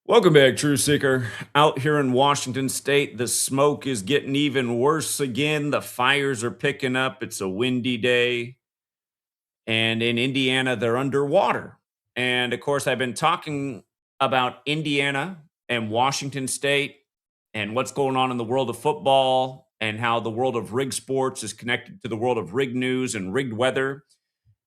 Welcome back, Truth Seeker. Out here in Washington State, the smoke is getting even worse again. The fires are picking up. It's a windy day. And in Indiana, they're underwater. And of course, I've been talking about Indiana and Washington State and what's going on in the world of football and how the world of rig sports is connected to the world of rig news and rigged weather.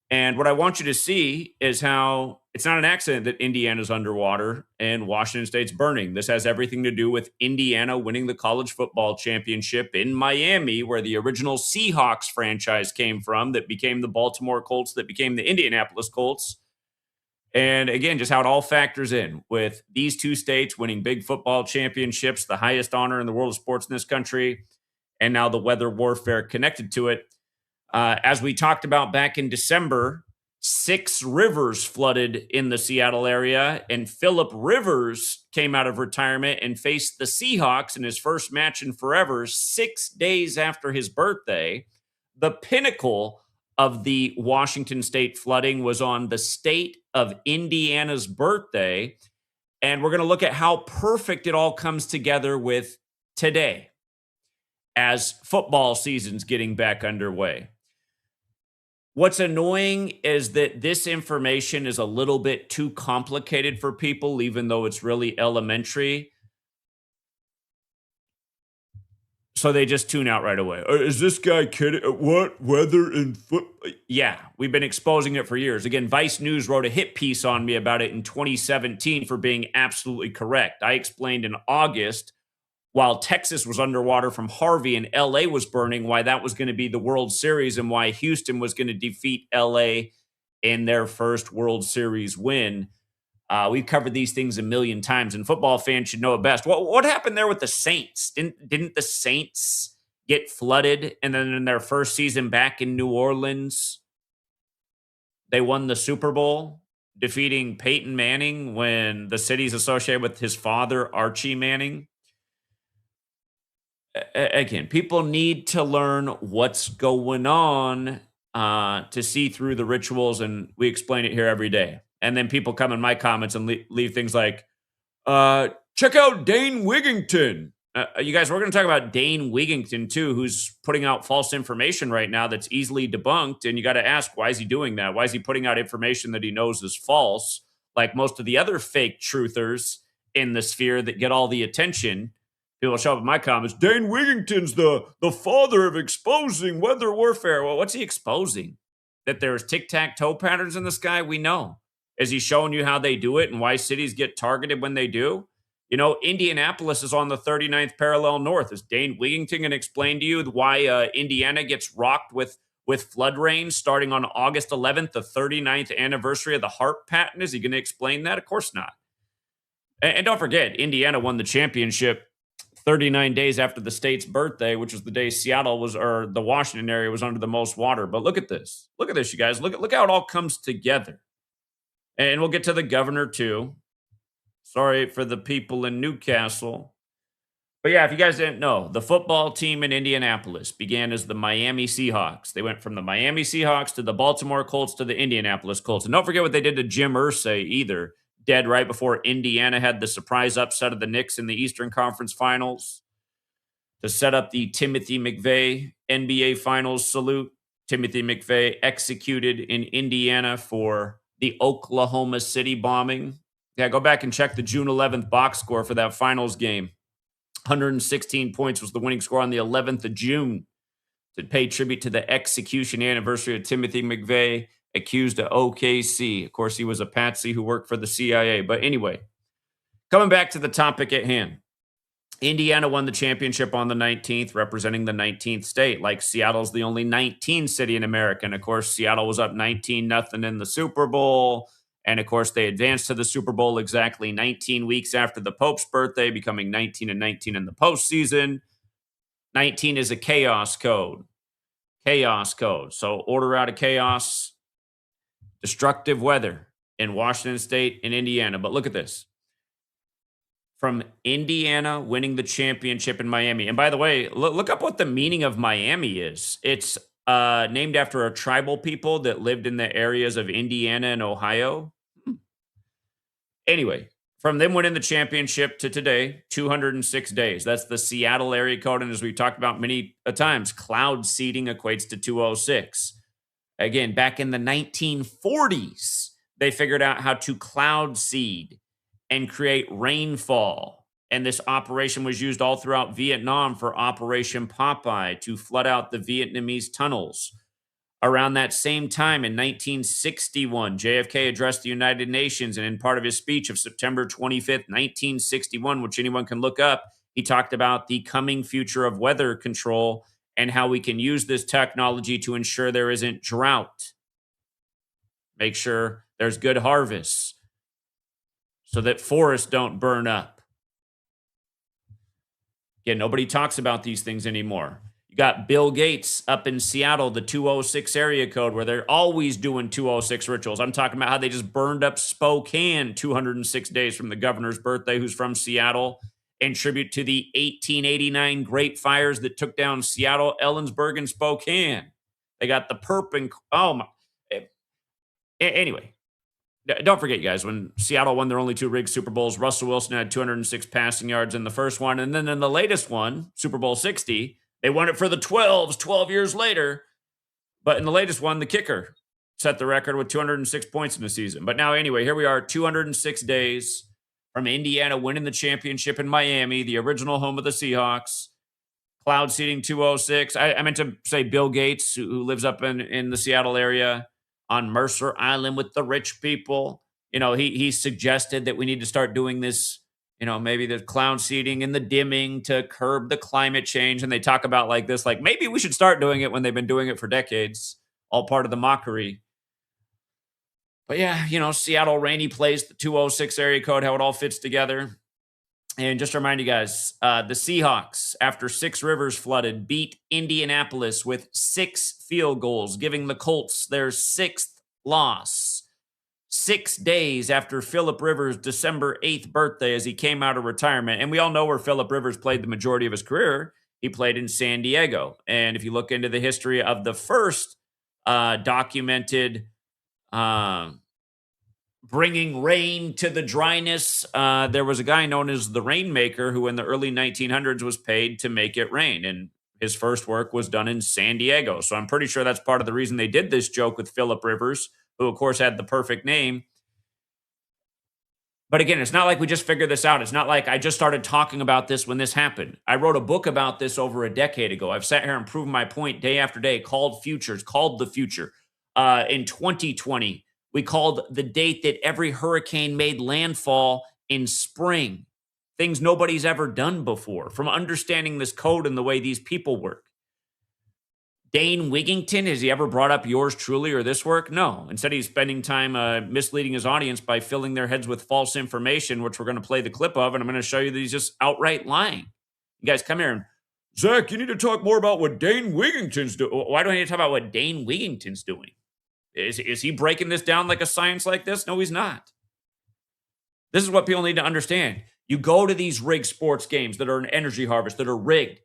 And what I want you to see is how it's not an accident that Indiana's underwater and Washington State's burning. This has everything to do with Indiana winning the college football championship in Miami, where the original Seahawks franchise came from, that became the Baltimore Colts, that became the Indianapolis Colts. And again, just how it all factors in with these two states winning big football championships, the highest honor in the world of sports in this country, and now the weather warfare connected to it. As we talked about back in December, 6 rivers flooded in the Seattle area, and Phillip Rivers came out of retirement and faced the Seahawks in his first match in forever 6 days after his birthday. The pinnacle of the Washington State flooding was on the state of Indiana's birthday, and we're going to look at how perfect it all comes together with today as football season's getting back underway. What's annoying is that this information is a little bit too complicated for people, even though it's really elementary. So they just tune out right away. Is this guy kidding? What? Weather and foot? Yeah, we've been exposing it for years. Again, Vice News wrote a hit piece on me about it in 2017 for being absolutely correct. I explained in August, while Texas was underwater from Harvey and LA was burning, why that was going to be the World Series and why Houston was going to defeat LA in their first World Series win. We've covered these things a million times, and football fans should know it best. What happened there with the Saints? Didn't the Saints get flooded, and then in their first season back in New Orleans, they won the Super Bowl, defeating Peyton Manning when the city's associated with his father, Archie Manning? Again, people need to learn what's going on to see through the rituals, and we explain it here every day. And then people come in my comments and leave things like, check out Dane Wigington. You guys, we're going to talk about Dane Wigington, too, who's putting out false information right now that's easily debunked. And you got to ask, why is he doing that? Why is he putting out information that he knows is false, like most of the other fake truthers in the sphere that get all the attention? People show up in my comments. Dane Wigington's the father of exposing weather warfare. Well, what's he exposing? That there's tic-tac-toe patterns in the sky? We know. Is he showing you how they do it and why cities get targeted when they do? You know, Indianapolis is on the 39th parallel north. Is Dane Wigington going to explain to you why Indiana gets rocked with flood rain starting on August 11th, the 39th anniversary of the HARP patent? Is he going to explain that? Of course not. And don't forget, Indiana won the championship 39 days after the state's birthday, which was the day Seattle was, or the Washington area was under the most water. But look at this. Look at this, you guys. Look how it all comes together. And we'll get to the governor, too. Sorry for the people in Newcastle. But yeah, if you guys didn't know, the football team in Indianapolis began as the Miami Seahawks. They went from the Miami Seahawks to the Baltimore Colts to the Indianapolis Colts. And don't forget what they did to Jim Irsay either. Dead right before Indiana had the surprise upset of the Knicks in the Eastern Conference Finals to set up the Timothy McVeigh NBA Finals salute. Timothy McVeigh executed in Indiana for the Oklahoma City bombing. Yeah, go back and check the June 11th box score for that finals game. 116 points was the winning score on the 11th of June to pay tribute to the execution anniversary of Timothy McVeigh, accused of OKC. Of course, he was a patsy who worked for the CIA. But anyway, coming back to the topic at hand. Indiana won the championship on the 19th, representing the 19th state. Like Seattle's the only 19th city in America. And of course, Seattle was up 19-0 in the Super Bowl. And of course, they advanced to the Super Bowl exactly 19 weeks after the Pope's birthday, becoming 19-19 in the postseason. 19 is a chaos code. Chaos code. So order out of chaos. Destructive weather in Washington State and Indiana. But look at this. From Indiana winning the championship in Miami. And by the way, look up what the meaning of Miami is. It's named after a tribal people that lived in the areas of Indiana and Ohio. Anyway, From them winning the championship to today, 206 days. That's the Seattle area code. And as we've talked about many a times, cloud seeding equates to 206. Again, back in the 1940s, they figured out how to cloud seed and create rainfall. And this operation was used all throughout Vietnam for Operation Popeye to flood out the Vietnamese tunnels. Around that same time in 1961, JFK addressed the United Nations, and in part of his speech of September 25th, 1961, which anyone can look up, he talked about the coming future of weather control and how we can use this technology to ensure there isn't drought, make sure there's good harvests, so that forests don't burn up. Yeah, nobody talks about these things anymore. You got Bill Gates up in Seattle, the 206 area code, where they're always doing 206 rituals. I'm talking about how they just burned up Spokane 206 days from the governor's birthday, who's from Seattle, in tribute to the 1889 Great Fires that took down Seattle, Ellensburg, and Spokane. They got the perp and oh my. Anyway, don't forget, guys, when Seattle won their only 2 rigged Super Bowls, Russell Wilson had 206 passing yards in the first one. And then in the latest one, Super Bowl 60, they won it for the 12s 12 years later. But in the latest one, the kicker set the record with 206 points in the season. But now, anyway, here we are, 206 days from Indiana winning the championship in Miami, the original home of the Seahawks. Cloud seeding 206. I meant to say Bill Gates, who lives up in the Seattle area on Mercer Island with the rich people. You know, he suggested that we need to start doing this, you know, maybe the cloud seeding and the dimming to curb the climate change. And they talk about like this, like maybe we should start doing it when they've been doing it for decades, all part of the mockery. But yeah, you know, Seattle rainy place, the 206 area code, how it all fits together. And just to remind you guys, the Seahawks, after 6 rivers flooded, beat Indianapolis with 6 field goals, giving the Colts their 6th loss. 6 days after Phillip Rivers' December 8th birthday as he came out of retirement. And we all know where Phillip Rivers played the majority of his career. He played in San Diego. And if you look into the history of the first documented bringing rain to the dryness, there was a guy known as the Rainmaker who in the early 1900s was paid to make it rain. And his first work was done in San Diego. So I'm pretty sure that's part of the reason they did this joke with Phillip Rivers, who of course had the perfect name. But again, it's not like we just figured this out. It's not like I just started talking about this when this happened. I wrote a book about this over a decade ago. I've sat here and proven my point day after day, called the future. In 2020, we called the date that every hurricane made landfall in spring. Things nobody's ever done before, from understanding this code and the way these people work. Dane Wigington, has he ever brought up yours truly or this work? No. Instead, he's spending time misleading his audience by filling their heads with false information, which we're going to play the clip of, and I'm going to show you that he's just outright lying. You guys come here and, Zach, you need to talk more about what Dane Wigington's doing. Why do I need to talk about what Dane Wigington's doing? Is he breaking this down like a science like this? No, he's not. This is what people need to understand. You go to these rigged sports games that are an energy harvest, that are rigged.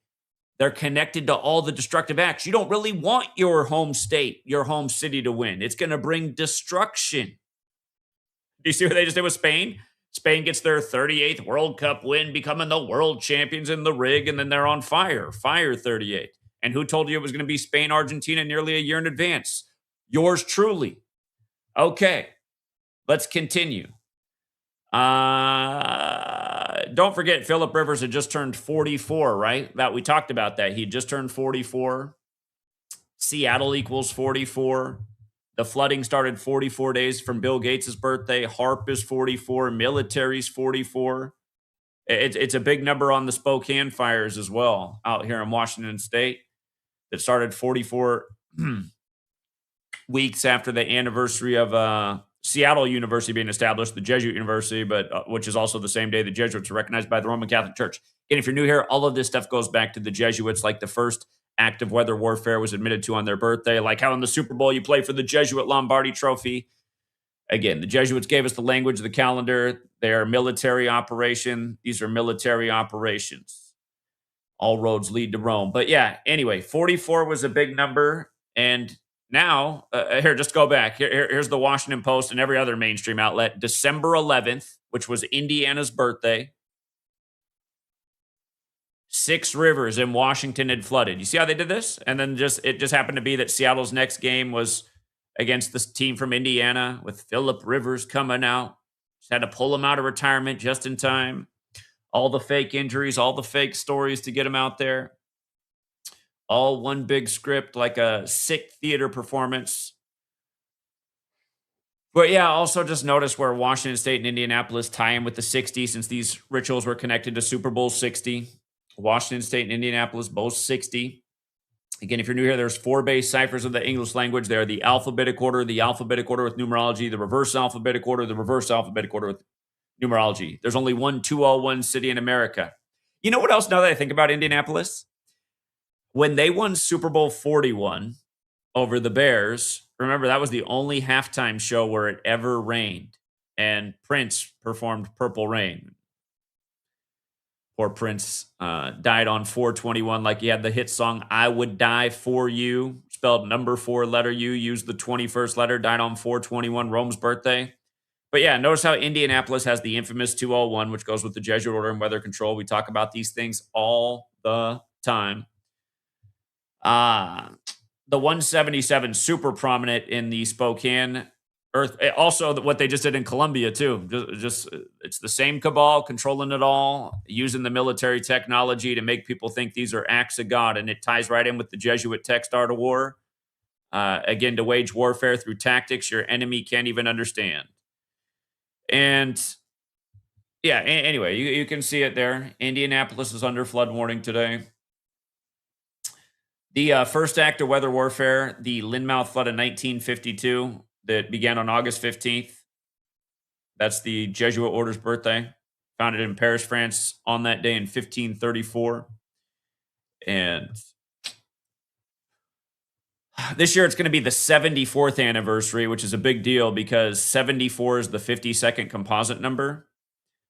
They're connected to all the destructive acts. You don't really want your home state, your home city to win. It's going to bring destruction. Do you see what they just did with Spain? Spain gets their 38th World Cup win, becoming the world champions in the rig, and then they're on fire. Fire 38. And who told you it was going to be Spain, Argentina nearly a year in advance? Yours truly. Okay, let's continue. Don't forget, Phillip Rivers had just turned 44, right? That we talked about that. He just turned 44. Seattle equals 44. The flooding started 44 days from Bill Gates' birthday. HARP is 44. Military's 44. It's a big number on the Spokane fires as well out here in Washington State that started 44 weeks after the anniversary of Seattle University being established, the Jesuit University, but which is also the same day the Jesuits are recognized by the Roman Catholic Church. And if you're new here, all of this stuff goes back to the Jesuits, like the first act of weather warfare was admitted to on their birthday, like how in the Super Bowl you play for the Jesuit Lombardi Trophy. Again, the Jesuits gave us the language of the calendar. They are a military operation. These are military operations. All roads lead to Rome. But yeah, anyway, 44 was a big number. And Now, here, just go back. Here's the Washington Post and every other mainstream outlet. December 11th, which was Indiana's birthday, 6 rivers in Washington had flooded. You see how they did this? And then it just happened to be that Seattle's next game was against this team from Indiana with Phillip Rivers coming out. Just had to pull him out of retirement just in time. All the fake injuries, all the fake stories to get him out there. All one big script, like a sick theater performance. But yeah, also just notice where Washington State and Indianapolis tie in with the 60 since these rituals were connected to Super Bowl 60. Washington State and Indianapolis, both 60. Again, if you're new here, there's 4 base ciphers of the English language. They're the alphabetic order with numerology, the reverse alphabetic order with numerology. There's only one 201 city in America. You know what else now that I think about Indianapolis? When they won Super Bowl 41 over the Bears, remember that was the only halftime show where it ever rained. And Prince performed Purple Rain. Poor Prince died on 4/21, like he had the hit song "I Would Die for You," spelled number 4 letter U, used the 21st letter, died on 4/21, Rome's birthday. But yeah, notice how Indianapolis has the infamous 201, which goes with the Jesuit order and weather control. We talk about these things all the time. The 177, super prominent in the Spokane Earth. Also, what they just did in Colombia too. Just it's the same cabal controlling it all, using the military technology to make people think these are acts of God, and it ties right in with the Jesuit text Art of War. Again, to wage warfare through tactics your enemy can't even understand. And yeah, anyway, you can see it there. Indianapolis is under flood warning today. The first act of weather warfare, the Lynmouth flood in 1952, that began on August 15th. That's the Jesuit order's birthday. Founded in Paris, France on that day in 1534. And this year it's going to be the 74th anniversary, which is a big deal because 74 is the 52nd composite number.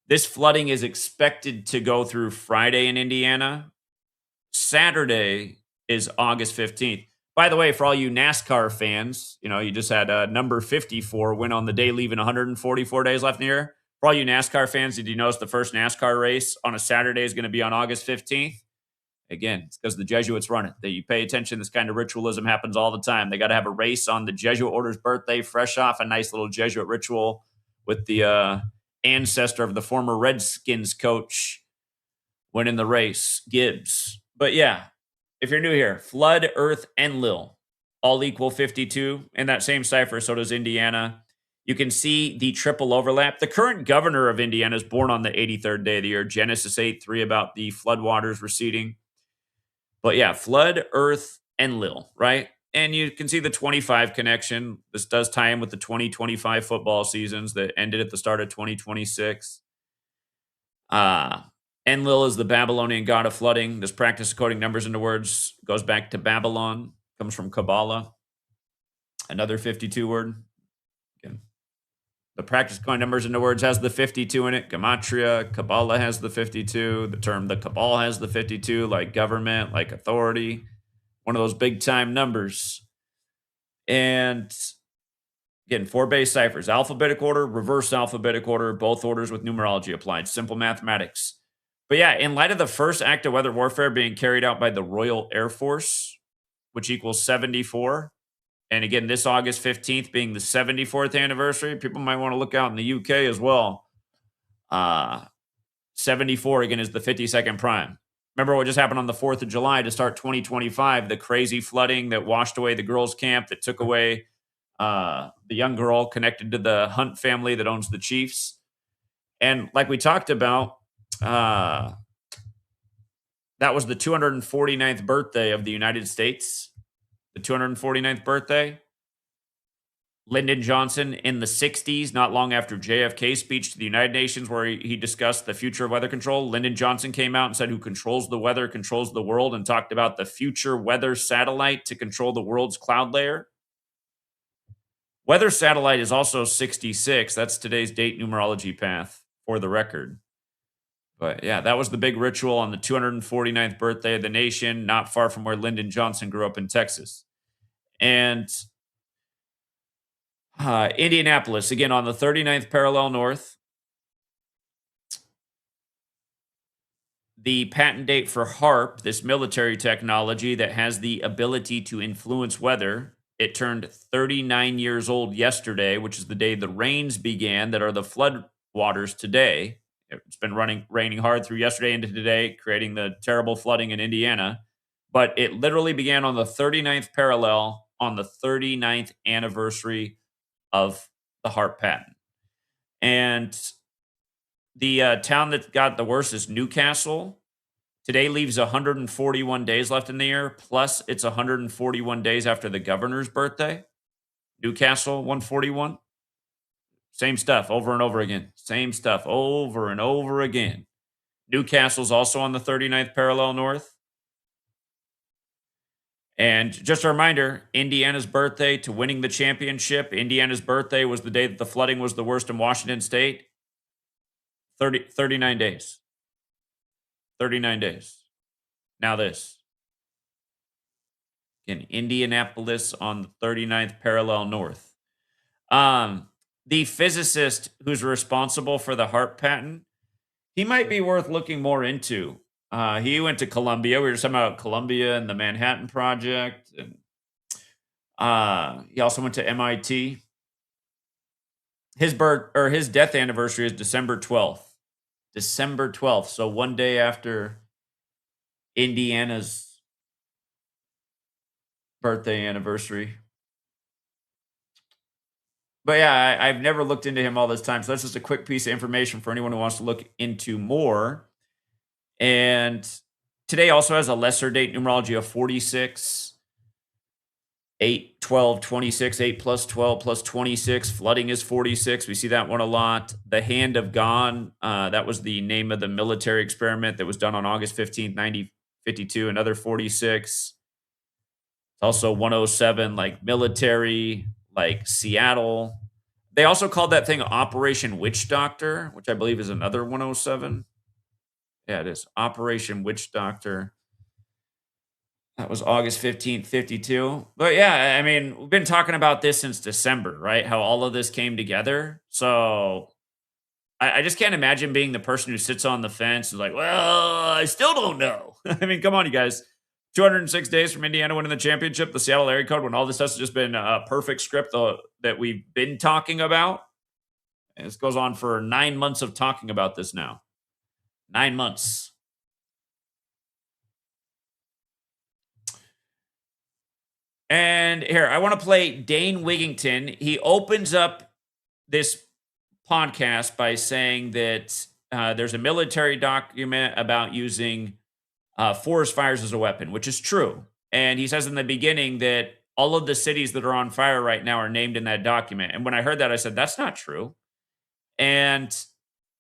This flooding is expected to go through Friday in Indiana. Saturday is August 15th. By the way, for all you NASCAR fans, you just had number 54 win on the day, leaving 144 days left in the year. For all you NASCAR fans, did you notice the first NASCAR race on a Saturday is going to be on August 15th? Again, it's because the Jesuits run it. That you pay attention, this kind of ritualism happens all the time. They got to have a race on the Jesuit order's birthday, fresh off a nice little Jesuit ritual with the ancestor of the former Redskins coach winning the race, Gibbs. But yeah, if you're new here, Flood, Earth, Enlil all equal 52 in that same cipher. So does Indiana. You can see the triple overlap. The current governor of Indiana is born on the 83rd day of the year. Genesis 8:3 about the floodwaters receding. But yeah, Flood, Earth, Enlil, right? And you can see the 25 connection. This does tie in with the 2025 football seasons that ended at the start of 2026. Enlil is the Babylonian god of flooding. This practice of coding numbers into words goes back to Babylon, comes from Kabbalah. Another 52 word. Again, the practice of coding numbers into words has the 52 in it. Gematria, Kabbalah has the 52. The term the Cabal has the 52, like government, like authority. One of those big time numbers. And again, 4 base ciphers, alphabetic order, reverse alphabetic order, both orders with numerology applied. Simple mathematics. But yeah, in light of the first act of weather warfare being carried out by the Royal Air Force, which equals 74, and again, this August 15th being the 74th anniversary, people might want to look out in the UK as well. 74, again, is the 52nd prime. Remember what just happened on the 4th of July to start 2025, the crazy flooding that washed away the girls' camp, that took away the young girl connected to the Hunt family that owns the Chiefs. And like we talked about, that was the 249th birthday of the United States. The 249th birthday. Lyndon Johnson in the 60s, not long after JFK's speech to the United Nations, where he discussed the future of weather control, Lyndon Johnson came out and said, "Who controls the weather controls the world," and talked about the future weather satellite to control the world's cloud layer. Weather satellite is also 66. That's today's date numerology path, for the record. But yeah, that was the big ritual on the 249th birthday of the nation, not far from where Lyndon Johnson grew up in Texas. And Indianapolis, again, on the 39th parallel north, the patent date for HARP, this military technology that has the ability to influence weather, it turned 39 years old yesterday, which is the day the rains began that are the flood waters today. It's been raining hard through yesterday into today, creating the terrible flooding in Indiana. But it literally began on the 39th parallel on the 39th anniversary of the HARP patent. And the town that got the worst is Newcastle. Today leaves 141 days left in the year, plus it's 141 days after the governor's birthday. Newcastle, 141. Same stuff over and over again. Same stuff over and over again. Newcastle's also on the 39th parallel north. And just a reminder, Indiana's birthday to winning the championship. Indiana's birthday was the day that the flooding was the worst in Washington state. 39 days. 39 days. Now this. In Indianapolis on the 39th parallel north. The physicist who's responsible for the HARP patent, he might be worth looking more into. He went to Columbia. We were talking about Columbia and the Manhattan Project. And he also went to MIT. His death anniversary is December 12th. December 12th. So one day after Indiana's birthday anniversary. But yeah, I've never looked into him all this time. So that's just a quick piece of information for anyone who wants to look into more. And today also has a lesser date numerology of 46, 8, 12, 26, 8 plus 12 plus 26. Flooding is 46. We see that one a lot. The Hand of God, that was the name of the military experiment that was done on August 15th, 1952. Another 46. It's also 107, like military, like Seattle. They also called that thing Operation Witch Doctor, which I believe is another 107. Yeah, it is. Operation Witch Doctor. That was August 15th, 52. But yeah, I mean, we've been talking about this since December, right? How all of this came together. So I just can't imagine being the person who sits on the fence and is like, well, I still don't know. I mean, come on, you guys. 206 days from Indiana winning the championship, the Seattle area code, when all this has just been a perfect script that we've been talking about. And this goes on for 9 months of talking about this now. 9 months. And here, I want to play Dane Wigington. He opens up this podcast by saying that there's a military document about using forest fires as a weapon, which is true. And he says in the beginning that all of the cities that are on fire right now are named in that document. And when I heard that, I said, that's not true. And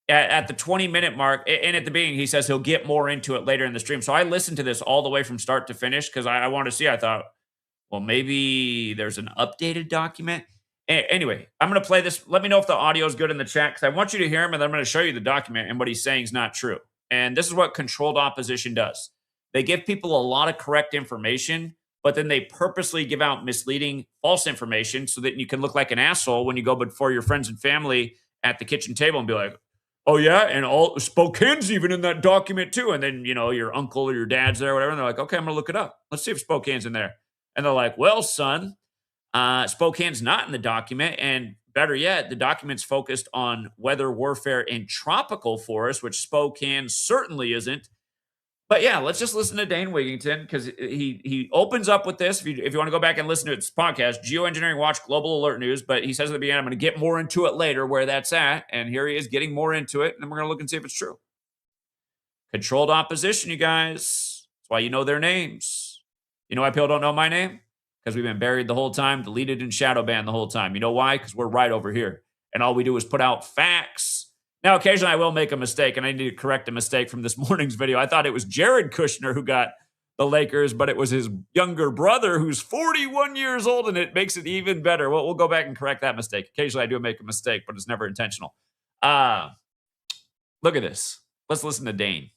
at the 20-minute mark, and at the beginning, he says he'll get more into it later in the stream. So I listened to this all the way from start to finish because I wanted to see. I thought, well, maybe there's an updated document. Anyway, I'm going to play this. Let me know if the audio is good in the chat because I want you to hear him, and then I'm going to show you the document, and what he's saying is not true. And this is what controlled opposition does. They give people a lot of correct information, but then they purposely give out misleading, false information so that you can look like an asshole when you go before your friends and family at the kitchen table and be like, oh, yeah, and all Spokane's even in that document too. And then, your uncle or your dad's there or whatever, and they're like, okay, I'm going to look it up. Let's see if Spokane's in there. And they're like, well, son, Spokane's not in the document. And better yet, the document's focused on weather warfare in tropical forests, which Spokane certainly isn't. But yeah, let's just listen to Dane Wigington because he opens up with this. If you want to go back and listen to his podcast, Geoengineering Watch Global Alert News. But he says at the beginning, I'm going to get more into it later where that's at. And here he is getting more into it. And then we're going to look and see if it's true. Controlled opposition, you guys. That's why you know their names. You know why people don't know my name? Because we've been buried the whole time, deleted and shadow banned the whole time. You know why? Because we're right over here. And all we do is put out facts. Now, occasionally I will make a mistake, and I need to correct a mistake from this morning's video. I thought it was Jared Kushner who got the Lakers, but it was his younger brother who's 41 years old, and it makes it even better. Well, we'll go back and correct that mistake. Occasionally I do make a mistake, but it's never intentional. Look at this. Let's listen to Dane.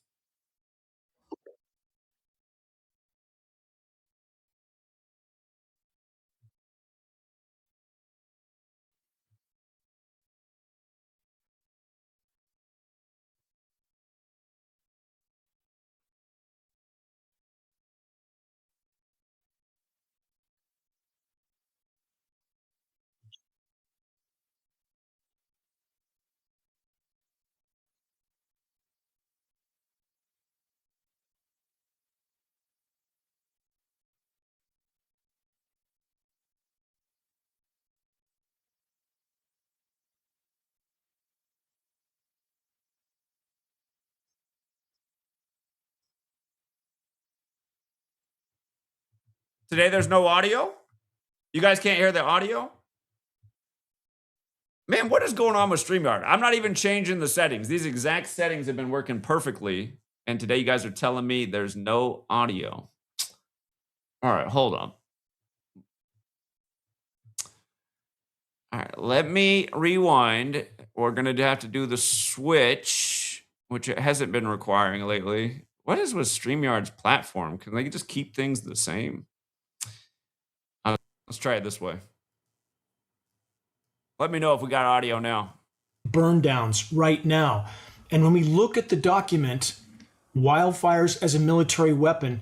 Today there's no audio? You guys can't hear the audio? Man, what is going on with StreamYard? I'm not even changing the settings. These exact settings have been working perfectly. And today you guys are telling me there's no audio. All right, hold on. All right, let me rewind. We're going to have to do the switch, which it hasn't been requiring lately. What is with StreamYard's platform? Can they just keep things the same? Let's try it this way. Let me know if we got audio now. Burn downs right now. And when we look at the document, wildfires as a military weapon,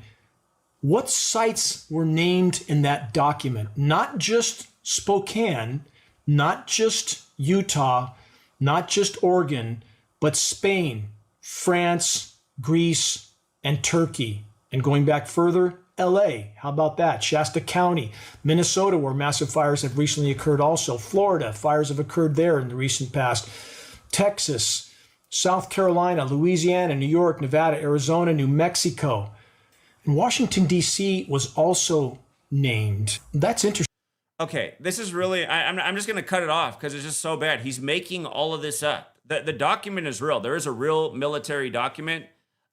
what sites were named in that document? Not just Spokane, not just Utah, not just Oregon, but Spain, France, Greece, and Turkey. And going back further, LA, how about that? Shasta County, Minnesota, where massive fires have recently occurred also. Florida, fires have occurred there in the recent past. Texas, South Carolina, Louisiana, New York, Nevada, Arizona, New Mexico. And Washington, D.C. was also named. That's interesting. Okay, this is really, I'm just going to cut it off because it's just so bad. He's making all of this up. The document is real. There is a real military document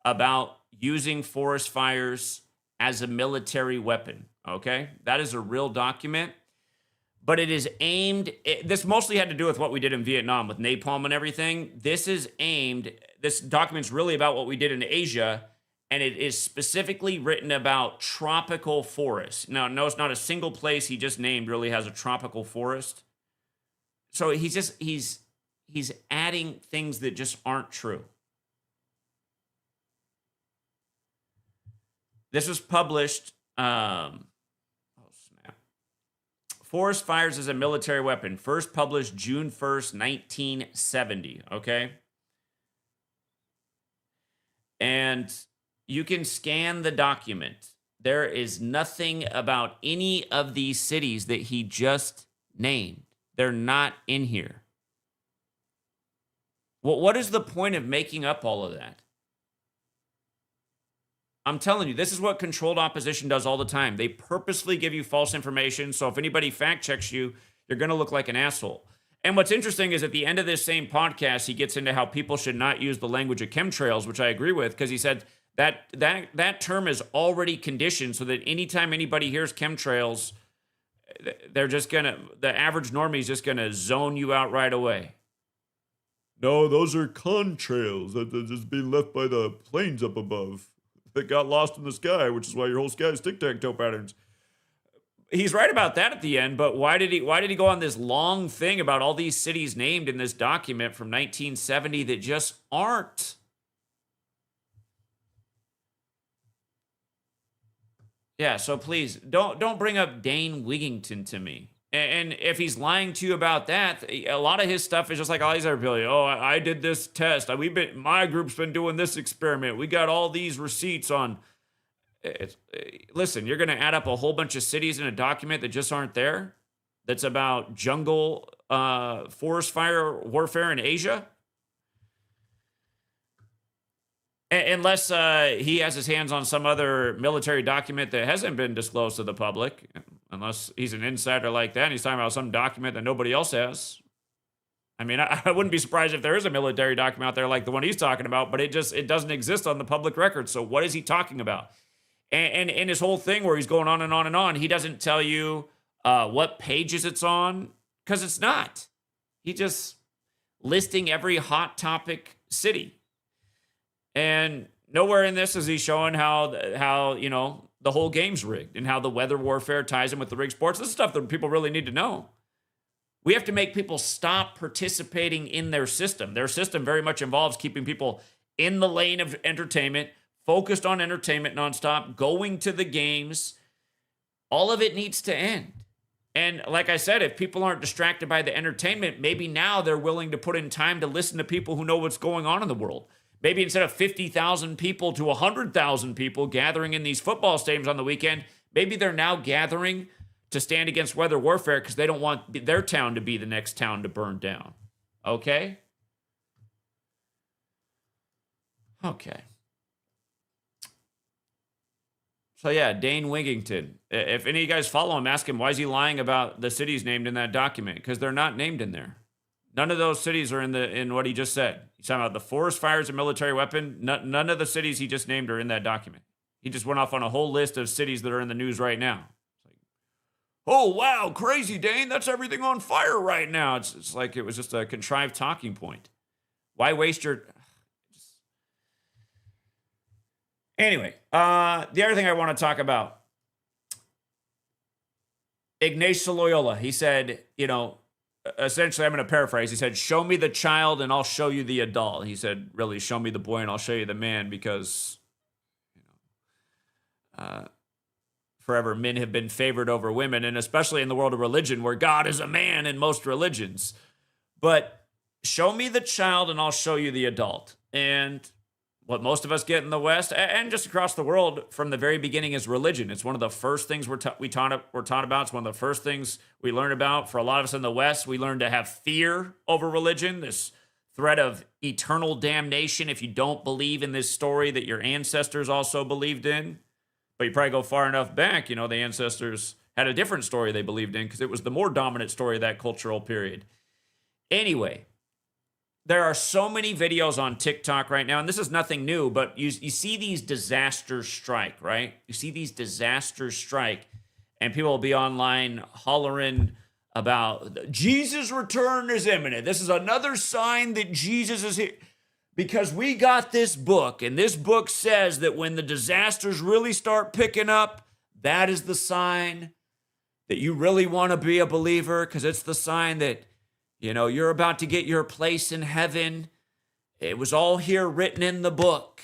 about using forest fires as a military weapon, okay? That is a real document, but it is aimed, this mostly had to do with what we did in Vietnam with napalm and everything. This document's really about what we did in Asia, and it is specifically written about tropical forests. Now, no, it's not a single place he just named really has a tropical forest. So he's adding things that just aren't true. This was published, Forest fires as a military weapon, first published June 1st, 1970, okay? And you can scan the document. There is nothing about any of these cities that he just named. They're not in here. Well, what is the point of making up all of that? I'm telling you, this is what controlled opposition does all the time. They purposely give you false information, so if anybody fact checks you, you're going to look like an asshole. And what's interesting is at the end of this same podcast, he gets into how people should not use the language of chemtrails, which I agree with, because he said that term is already conditioned so that anytime anybody hears chemtrails, they're just going to, the average normie is just going to zone you out right away. No, those are contrails that are just being left by the planes up above that got lost in the sky, which is why your whole sky is tic-tac-toe patterns. He's right about that at the end, but why did he go on this long thing about all these cities named in this document from 1970 that just aren't? Yeah, so please don't bring up Dane Wigington to me. And if he's lying to you about that, a lot of his stuff is just like all these other people. Oh, I did this test. My group's been doing this experiment. We got all these receipts on. Listen, you're going to add up a whole bunch of cities in a document that just aren't there. That's about jungle forest fire warfare in Asia. Unless he has his hands on some other military document that hasn't been disclosed to the public, unless he's an insider like that and he's talking about some document that nobody else has. I mean, I wouldn't be surprised if there is a military document out there like the one he's talking about, but it doesn't exist on the public record. So what is he talking about? And in his whole thing where he's going on and on and on, he doesn't tell you what pages it's on, because it's not. He's just listing every hot topic city. And nowhere in this is he showing how you know, the whole game's rigged and how the weather warfare ties in with the rigged sports. This is stuff that people really need to know. We have to make people stop participating in their system. Their system very much involves keeping people in the lane of entertainment, focused on entertainment nonstop, going to the games. All of it needs to end. And like I said, if people aren't distracted by the entertainment, maybe now they're willing to put in time to listen to people who know what's going on in the world. Maybe instead of 50,000 people to 100,000 people gathering in these football stadiums on the weekend, maybe they're now gathering to stand against weather warfare because they don't want their town to be the next town to burn down. Okay? Okay. So yeah, Dane Wigington. If any of you guys follow him, ask him why is he lying about the cities named in that document? Because they're not named in there. None of those cities are in what he just said. He's talking about the forest fires, a military weapon. None of the cities he just named are in that document. He just went off on a whole list of cities that are in the news right now. It's like, oh wow, crazy Dane, that's everything on fire right now. It's like it was just a contrived talking point. Why waste your? Anyway, the other thing I want to talk about, Ignatius Loyola. He said, essentially, I'm going to paraphrase. He said, show me the child and I'll show you the adult. He said, really, show me the boy and I'll show you the man, because forever men have been favored over women, and especially in the world of religion where God is a man in most religions. But show me the child and I'll show you the adult. And what most of us get in the West and just across the world from the very beginning is religion. It's one of the first things we're taught about. It's one of the first things we learn about. For a lot of us in the West, we learn to have fear over religion, this threat of eternal damnation if you don't believe in this story that your ancestors also believed in. But you probably go far enough back, the ancestors had a different story they believed in because it was the more dominant story of that cultural period. Anyway, there are so many videos on TikTok right now, and this is nothing new, but you see these disasters strike, right? You see these disasters strike, and people will be online hollering about Jesus' return is imminent. This is another sign that Jesus is here. Because we got this book, and this book says that when the disasters really start picking up, that is the sign that you really want to be a believer, because it's the sign that you're about to get your place in heaven. It was all here written in the book.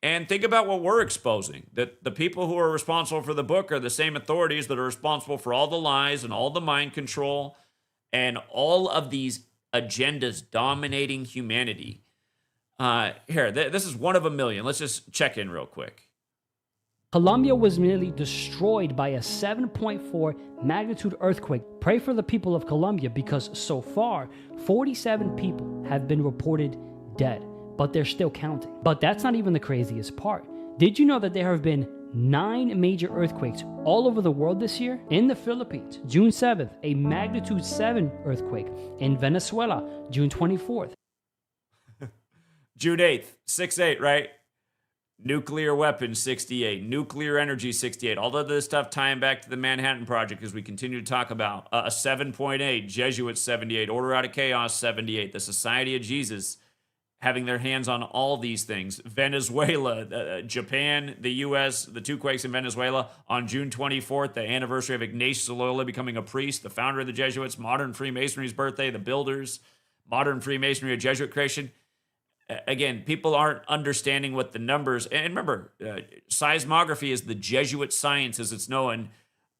And think about what we're exposing. That the people who are responsible for the book are the same authorities that are responsible for all the lies and all the mind control and all of these agendas dominating humanity. This is one of a million. Let's just check in real quick. Colombia was nearly destroyed by a 7.4 magnitude earthquake. Pray for the people of Colombia, because so far, 47 people have been reported dead, but they're still counting. But that's not even the craziest part. Did you know that there have been 9 major earthquakes all over the world this year? In the Philippines, June 7th, a magnitude 7 earthquake. In Venezuela, June 24th. June 8th, 6-8, right? Nuclear weapons, 68. Nuclear energy, 68. All of this stuff tying back to the Manhattan Project, as we continue to talk about. A 7.8, Jesuits, 78. Order Out of Chaos, 78. The Society of Jesus having their hands on all these things. Venezuela, Japan, the U.S., the 2 quakes in Venezuela on June 24th, the anniversary of Ignatius Loyola becoming a priest, the founder of the Jesuits, modern Freemasonry's birthday, the builders, modern Freemasonry, a Jesuit creation. Again, people aren't understanding what the numbers, and remember, seismography is the Jesuit science as it's known.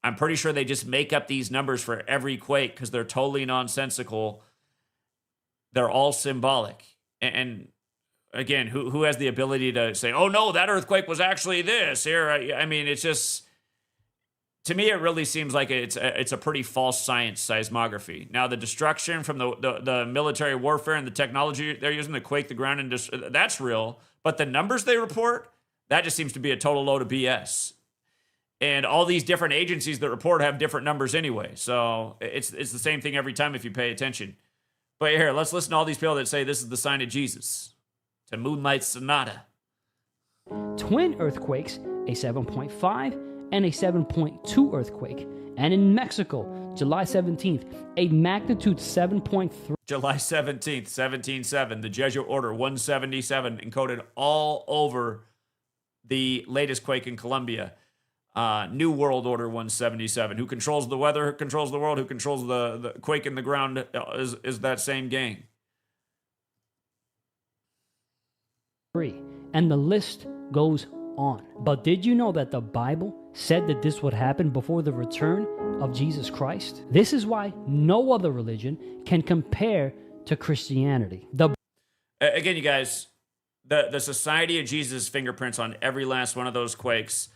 I'm pretty sure they just make up these numbers for every quake because they're totally nonsensical. They're all symbolic. And again, who has the ability to say, oh no, that earthquake was actually this here? I mean, it's just, to me, it really seems like it's a pretty false science, seismography. Now, the destruction from the military warfare and the technology they're using to quake the ground, and that's real. But the numbers they report, that just seems to be a total load of BS. And all these different agencies that report have different numbers anyway. So it's the same thing every time if you pay attention. But here, let's listen to all these people that say this is the sign of Jesus. To Moonlight Sonata. Twin earthquakes, a 7.5 and a 7.2 earthquake. And in Mexico, July 17th, a magnitude 7.3. July 17th, 17.7, the Jesuit Order 177 encoded all over the latest quake in Colombia. New World Order 177. Who controls the weather? Who controls the world? Who controls the quake in the ground is that same gang. And the list goes on. But did you know that the Bible said that this would happen before the return of Jesus Christ? This is why no other religion can compare to Christianity. Again, you guys, the Society of Jesus fingerprints on every last one of those quakes.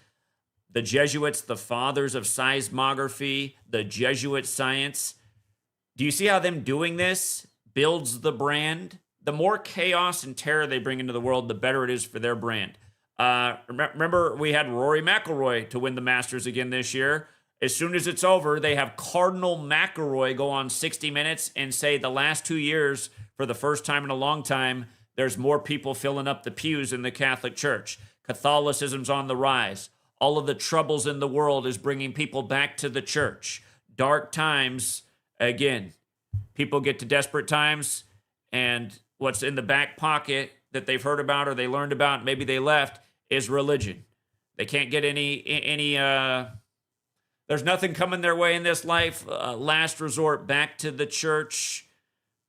The Jesuits, the fathers of seismography, the Jesuit science. Do you see how them doing this builds the brand? The more chaos and terror they bring into the world, the better it is for their brand. Remember, we had Rory McIlroy to win the Masters again this year. As soon as it's over, they have Cardinal McIlroy go on 60 Minutes and say the last 2 years, for the first time in a long time, there's more people filling up the pews in the Catholic Church. Catholicism's on the rise. All of the troubles in the world is bringing people back to the church. Dark times, again, people get to desperate times, and what's in the back pocket that they've heard about or they learned about, maybe they left, is religion. They can't get any there's nothing coming their way in this life. Last resort, back to the church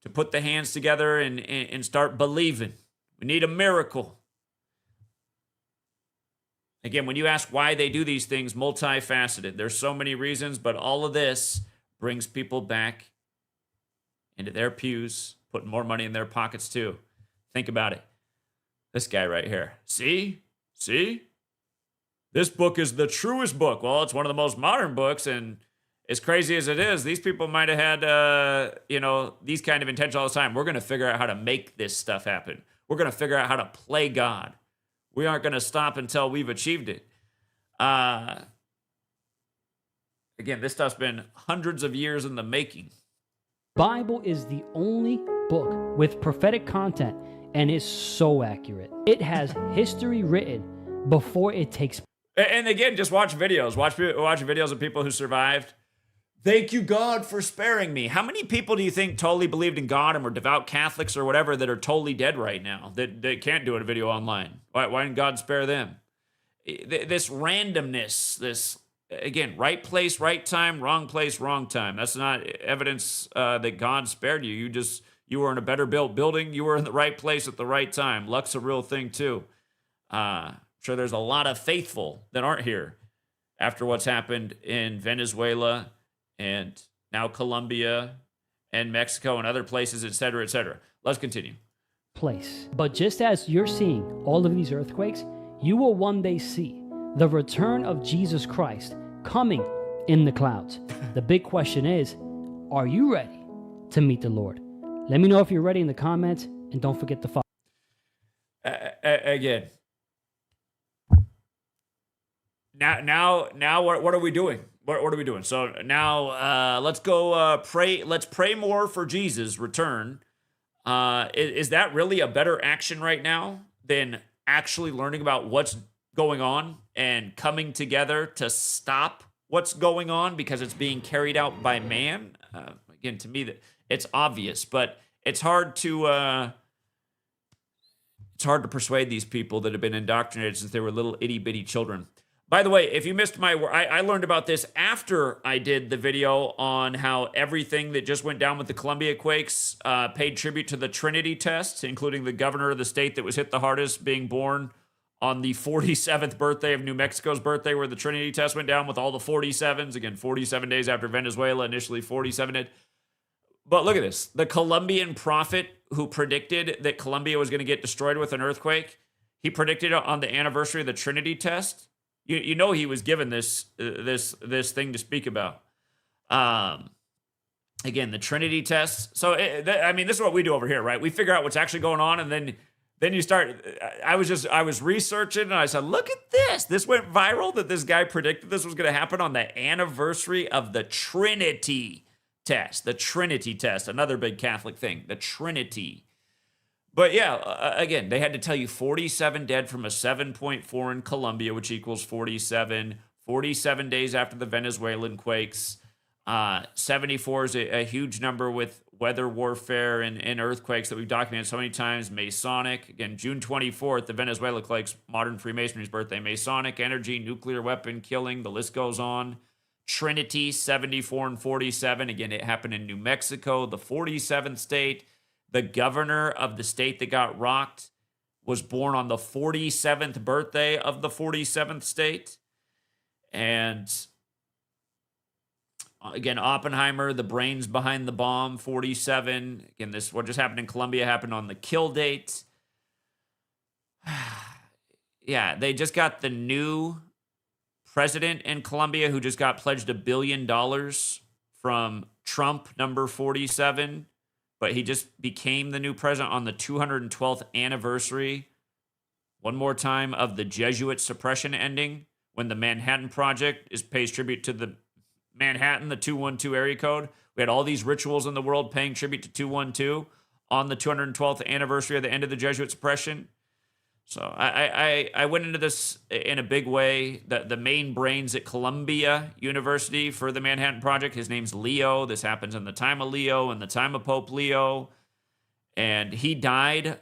to put the hands together and start believing. We need a miracle. Again, when you ask why they do these things, multifaceted. There's so many reasons, but all of this brings people back into their pews, putting more money in their pockets too. Think about it. This guy right here. See? This book is the truest book. Well, it's one of the most modern books, and as crazy as it is, these people might have had, these kind of intentions all the time. We're going to figure out how to make this stuff happen. We're going to figure out how to play God. We aren't going to stop until we've achieved it. Again, this stuff's been hundreds of years in the making. Bible is the only book with prophetic content and is so accurate. It has history written before it takes. And again, just watch videos. Watch videos of people who survived. Thank you, God, for sparing me. How many people do you think totally believed in God and were devout Catholics or whatever that are totally dead right now, that can't do a video online? Why didn't God spare them? This randomness, this, again, right place, right time, wrong place, wrong time. That's not evidence that God spared you. You were in a better built building. You were in the right place at the right time. Luck's a real thing, too. Sure, there's a lot of faithful that aren't here after what's happened in Venezuela and now Colombia and Mexico and other places, et cetera, et cetera. Let's continue. Place. But just as you're seeing all of these earthquakes, you will one day see the return of Jesus Christ coming in the clouds. The big question is, are you ready to meet the Lord? Let me know if you're ready in the comments, and don't forget to follow. Again. Now, what are we doing? What are we doing? So now, let's go pray. Let's pray more for Jesus' return. Is that really a better action right now than actually learning about what's going on and coming together to stop what's going on because it's being carried out by man? Again, to me, that it's obvious, but it's hard to persuade these people that have been indoctrinated since they were little itty bitty children. By the way, if you missed I learned about this after I did the video on how everything that just went down with the Columbia quakes paid tribute to the Trinity test, including the governor of the state that was hit the hardest being born on the 47th birthday of New Mexico's birthday, where the Trinity test went down with all the 47s. Again, 47 days after Venezuela, initially 47 did. But look at this. The Colombian prophet who predicted that Colombia was going to get destroyed with an earthquake, he predicted it on the anniversary of the Trinity test. You know he was given this thing to speak about. Again, the Trinity test. So, this is what we do over here, right? We figure out what's actually going on, and then you start. I was researching, and I said, look at this. This went viral that this guy predicted this was going to happen on the anniversary of the Trinity test. The Trinity test, another big Catholic thing, the Trinity. But yeah, again, they had to tell you 47 dead from a 7.4 in Colombia, which equals 47 days after the Venezuelan quakes. 74 is a huge number with weather warfare and earthquakes that we've documented so many times. Masonic, again, June 24th, the Venezuela quakes, modern Freemasonry's birthday. Masonic energy, nuclear weapon killing, the list goes on. Trinity, 74 and 47. Again, it happened in New Mexico, the 47th state. The governor of the state that got rocked was born on the 47th birthday of the 47th state. And again, Oppenheimer, the brains behind the bomb, 47. Again, this what just happened in Colombia happened on the kill date. Yeah, they just got the new president in Colombia who just got pledged $1 billion from Trump, number 47. But he just became the new president on the 212th anniversary one more time of the Jesuit suppression ending when the Manhattan Project pays tribute to the Manhattan, the 212 area code. We had all these rituals in the world paying tribute to 212 on the 212th anniversary of the end of the Jesuit suppression. So I went into this in a big way. The main brains at Columbia University for the Manhattan Project, his name's Leo. This happens in the time of Leo and the time of Pope Leo. And he died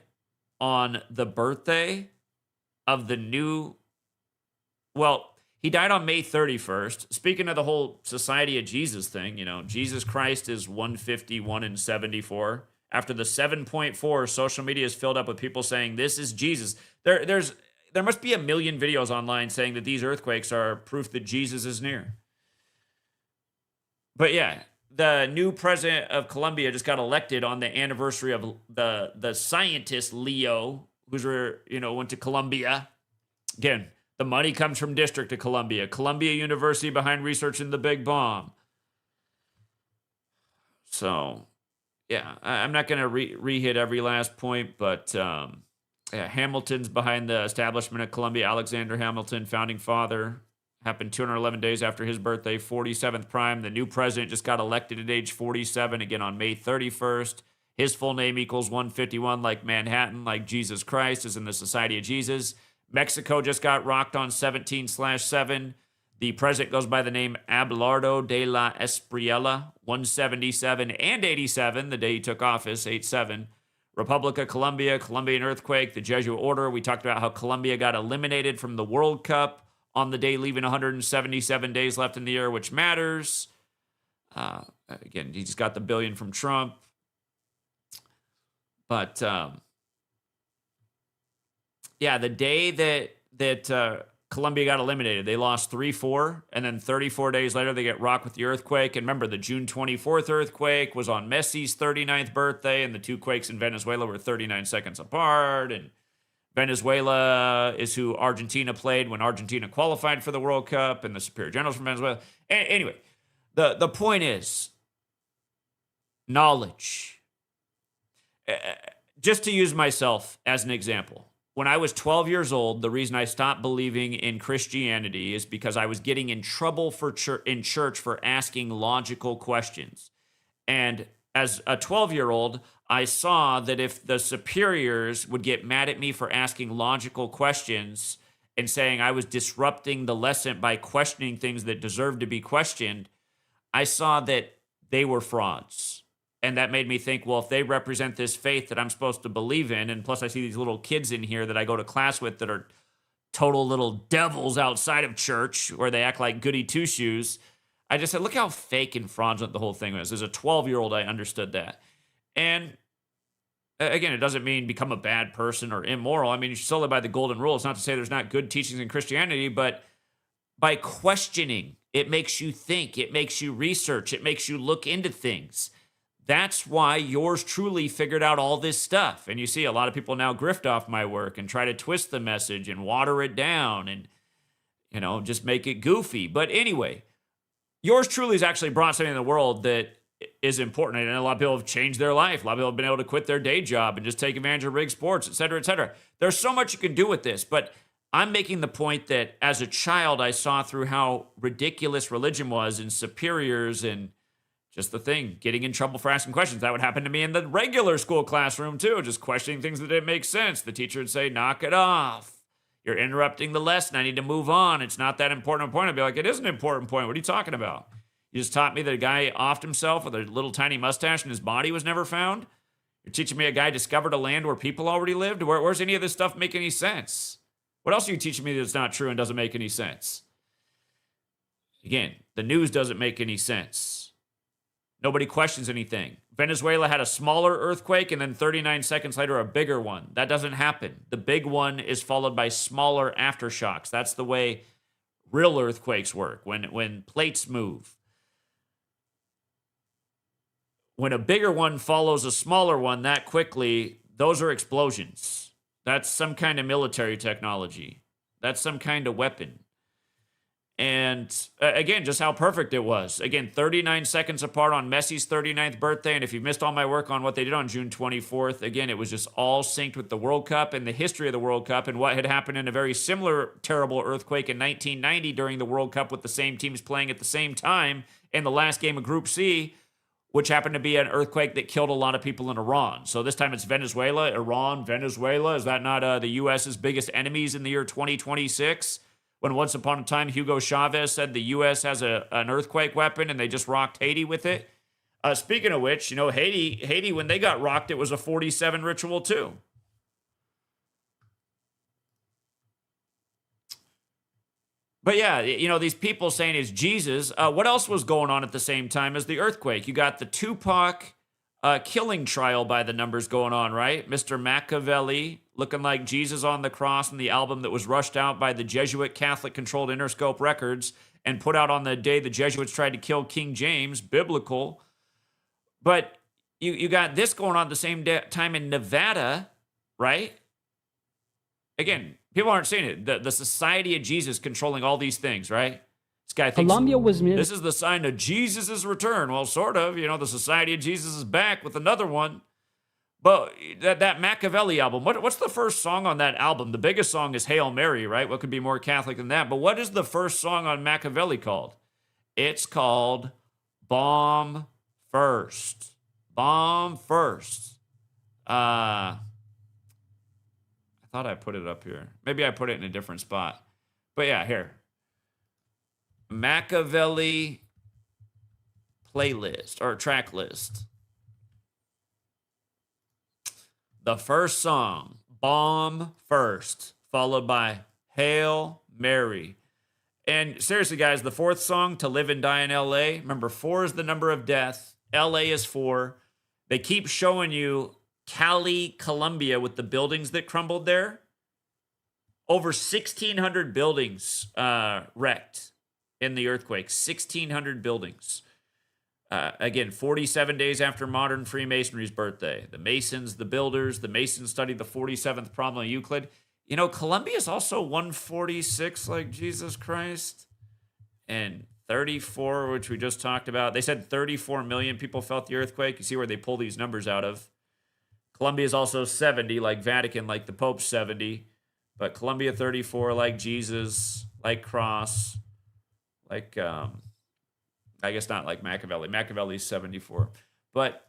on the birthday of the he died on May 31st. Speaking of the whole Society of Jesus thing, Jesus Christ is 151 and 74. After the 7.4, social media is filled up with people saying, this is Jesus. There must be a million videos online saying that these earthquakes are proof that Jesus is near. But yeah, the new president of Colombia just got elected on the anniversary of the scientist Leo, who's went to Colombia. Again, the money comes from District of Columbia. Columbia University behind researching the Big Bomb. So, yeah, I'm not going to re-hit every last point, but Hamilton's behind the establishment of Columbia. Alexander Hamilton, founding father, happened 211 days after his birthday, 47th prime. The new president just got elected at age 47, again on May 31st. His full name equals 151, like Manhattan, like Jesus Christ is in the Society of Jesus. Mexico just got rocked on 17/7. The president goes by the name Abelardo de la Espriella, 177 and 87, the day he took office, 87. Republic of Colombia, Colombian earthquake, the Jesuit order. We talked about how Colombia got eliminated from the World Cup on the day, leaving 177 days left in the year, which matters. Again, he just got the billion from Trump. But yeah, the day that Colombia got eliminated, they lost 3-4, and then 34 days later, they get rocked with the earthquake. And remember, the June 24th earthquake was on Messi's 39th birthday, and the two quakes in Venezuela were 39 seconds apart. And Venezuela is who Argentina played when Argentina qualified for the World Cup, and the Superior Generals from Venezuela. Anyway, the point is knowledge. Just to use myself as an example. When I was 12 years old, the reason I stopped believing in Christianity is because I was getting in trouble in church for asking logical questions. And as a 12-year-old, I saw that if the superiors would get mad at me for asking logical questions and saying I was disrupting the lesson by questioning things that deserved to be questioned, I saw that they were frauds. And that made me think, well, if they represent this faith that I'm supposed to believe in, and plus I see these little kids in here that I go to class with that are total little devils outside of church, where they act like goody two-shoes, I just said, look how fake and fraudulent the whole thing was. As a 12-year-old, I understood that. And again, it doesn't mean become a bad person or immoral. I mean, you should still live by the golden rule. It's not to say there's not good teachings in Christianity, but by questioning, it makes you think, it makes you research, it makes you look into things. That's why yours truly figured out all this stuff. And you see a lot of people now grift off my work and try to twist the message and water it down and, just make it goofy. But anyway, yours truly has actually brought something in the world that is important. And a lot of people have changed their life. A lot of people have been able to quit their day job and just take advantage of rig sports, et cetera, et cetera. There's so much you can do with this. But I'm making the point that as a child, I saw through how ridiculous religion was and superiors and just the thing, getting in trouble for asking questions. That would happen to me in the regular school classroom too, just questioning things that didn't make sense. The teacher would say, knock it off. You're interrupting the lesson. I need to move on. It's not that important a point. I'd be like, it is an important point. What are you talking about? You just taught me that a guy offed himself with a little tiny mustache and his body was never found? You're teaching me a guy discovered a land where people already lived? Where's any of this stuff make any sense? What else are you teaching me that's not true and doesn't make any sense? Again, the news doesn't make any sense. Nobody questions anything. Venezuela had a smaller earthquake and then 39 seconds later, a bigger one. That doesn't happen. The big one is followed by smaller aftershocks. That's the way real earthquakes work, when plates move. When a bigger one follows a smaller one that quickly, those are explosions. That's some kind of military technology. That's some kind of weapon. And again, just how perfect it was. Again, 39 seconds apart on Messi's 39th birthday. And if you missed all my work on what they did on June 24th, again, it was just all synced with the World Cup and the history of the World Cup and what had happened in a very similar terrible earthquake in 1990 during the World Cup with the same teams playing at the same time in the last game of Group C, which happened to be an earthquake that killed a lot of people in Iran. So this time it's Venezuela, Iran, Venezuela. Is that not the U.S.'s biggest enemies in the year 2026? When once upon a time, Hugo Chavez said the U.S. has an earthquake weapon and they just rocked Haiti with it. Speaking of which, Haiti, when they got rocked, it was a 47 ritual too. But yeah, these people saying it's Jesus. What else was going on at the same time as the earthquake? You got the Tupac killing trial by the numbers going on, right? Mr. Machiavelli looking like Jesus on the cross in the album that was rushed out by the Jesuit Catholic-controlled Interscope Records and put out on the day the Jesuits tried to kill King James, biblical. But you got this going on at the same time in Nevada, right? Again, people aren't seeing it. The Society of Jesus controlling all these things, right? This guy thinks this is the sign of Jesus' return. Well, sort of. The Society of Jesus is back with another one. But that Machiavelli album, what's the first song on that album? The biggest song is Hail Mary, right? What could be more Catholic than that? But what is the first song on Machiavelli called? It's called Bomb First. Bomb First. I thought I put it up here. Maybe I put it in a different spot. But yeah, here. Machiavelli playlist or track list. The first song, Bomb First, followed by Hail Mary. And seriously, guys, the fourth song, To Live and Die in L.A., remember, 4 is the number of death. L.A. is 4. They keep showing you Cali, Colombia, with the buildings that crumbled there. Over 1,600 buildings wrecked in the earthquake. 1,600 buildings. Again, 47 days after modern Freemasonry's birthday. The Masons, the builders, the Masons studied the 47th problem of Euclid. Columbia is also 146 like Jesus Christ. And 34, which we just talked about. They said 34 million people felt the earthquake. You see where they pull these numbers out of. Columbia is also 70 like Vatican, like the Pope's 70. But Columbia 34 like Jesus, like Cross, like... I guess not like Machiavelli. Machiavelli's 74. But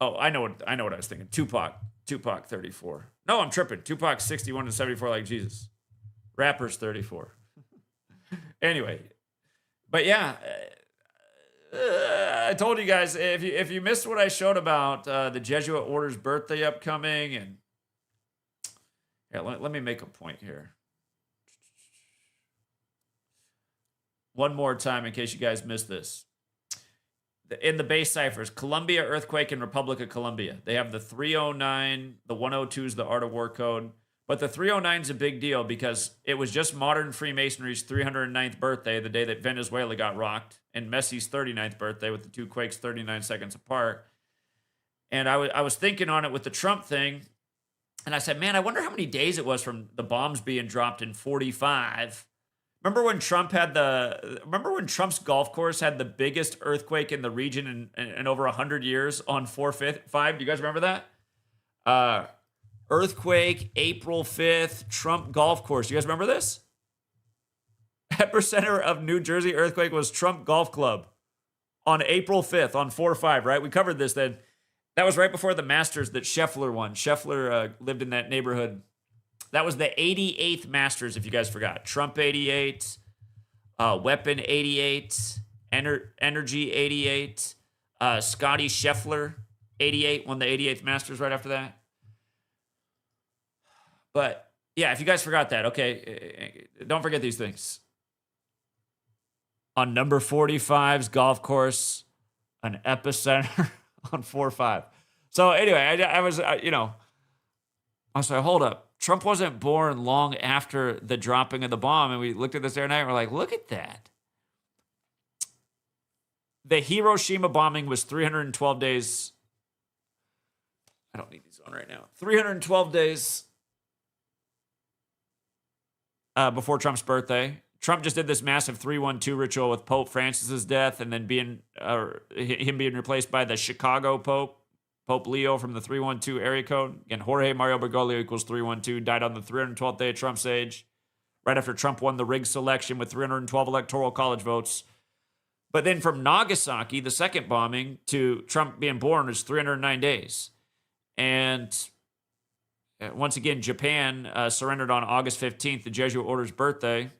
I know what I was thinking. Tupac 34. No, I'm tripping. Tupac 61 and 74 like Jesus. Rapper's 34. Anyway, but yeah, I told you guys if you missed what I showed about the Jesuit order's birthday upcoming, and yeah, let me make a point here. One more time in case you guys missed this. In the base ciphers, Columbia earthquake and Republic of Columbia. They have the 309, the 102 is the Art of War code. But the 309 is a big deal because it was just modern Freemasonry's 309th birthday, the day that Venezuela got rocked, and Messi's 39th birthday with the two quakes 39 seconds apart. And I was thinking on it with the Trump thing, and I said, man, I wonder how many days it was from the bombs being dropped in 45. Remember when Trump's golf course had the biggest earthquake in the region in over 100 years on 4/5? Do you guys remember that? Earthquake, April 5th, Trump golf course. You guys remember this? Epicenter of New Jersey earthquake was Trump Golf Club on April 5th on 4/5, right? We covered this then. That was right before the Masters that Scheffler won. Scheffler lived in that neighborhood. That was the 88th Masters, if you guys forgot. Trump 88, Weapon 88, Energy 88, Scotty Scheffler 88, won the 88th Masters right after that. But yeah, if you guys forgot that, okay, don't forget these things. On number 45's golf course, an epicenter on 4/5. So anyway, I was, I was like, hold up. Trump wasn't born long after the dropping of the bomb. And we looked at this the other night and we're like, look at that. The Hiroshima bombing was 312 days. I don't need these on right now. 312 days before Trump's birthday. Trump just did this massive 312 ritual with Pope Francis's death, and then him being replaced by the Chicago Pope, Pope Leo from the 312 area code. Again, Jorge Mario Bergoglio equals 312, died on the 312th day of Trump's age, right after Trump won the rigged selection with 312 electoral college votes. But then from Nagasaki, the second bombing, to Trump being born is 309 days. And once again, Japan surrendered on August 15th, the Jesuit order's birthday,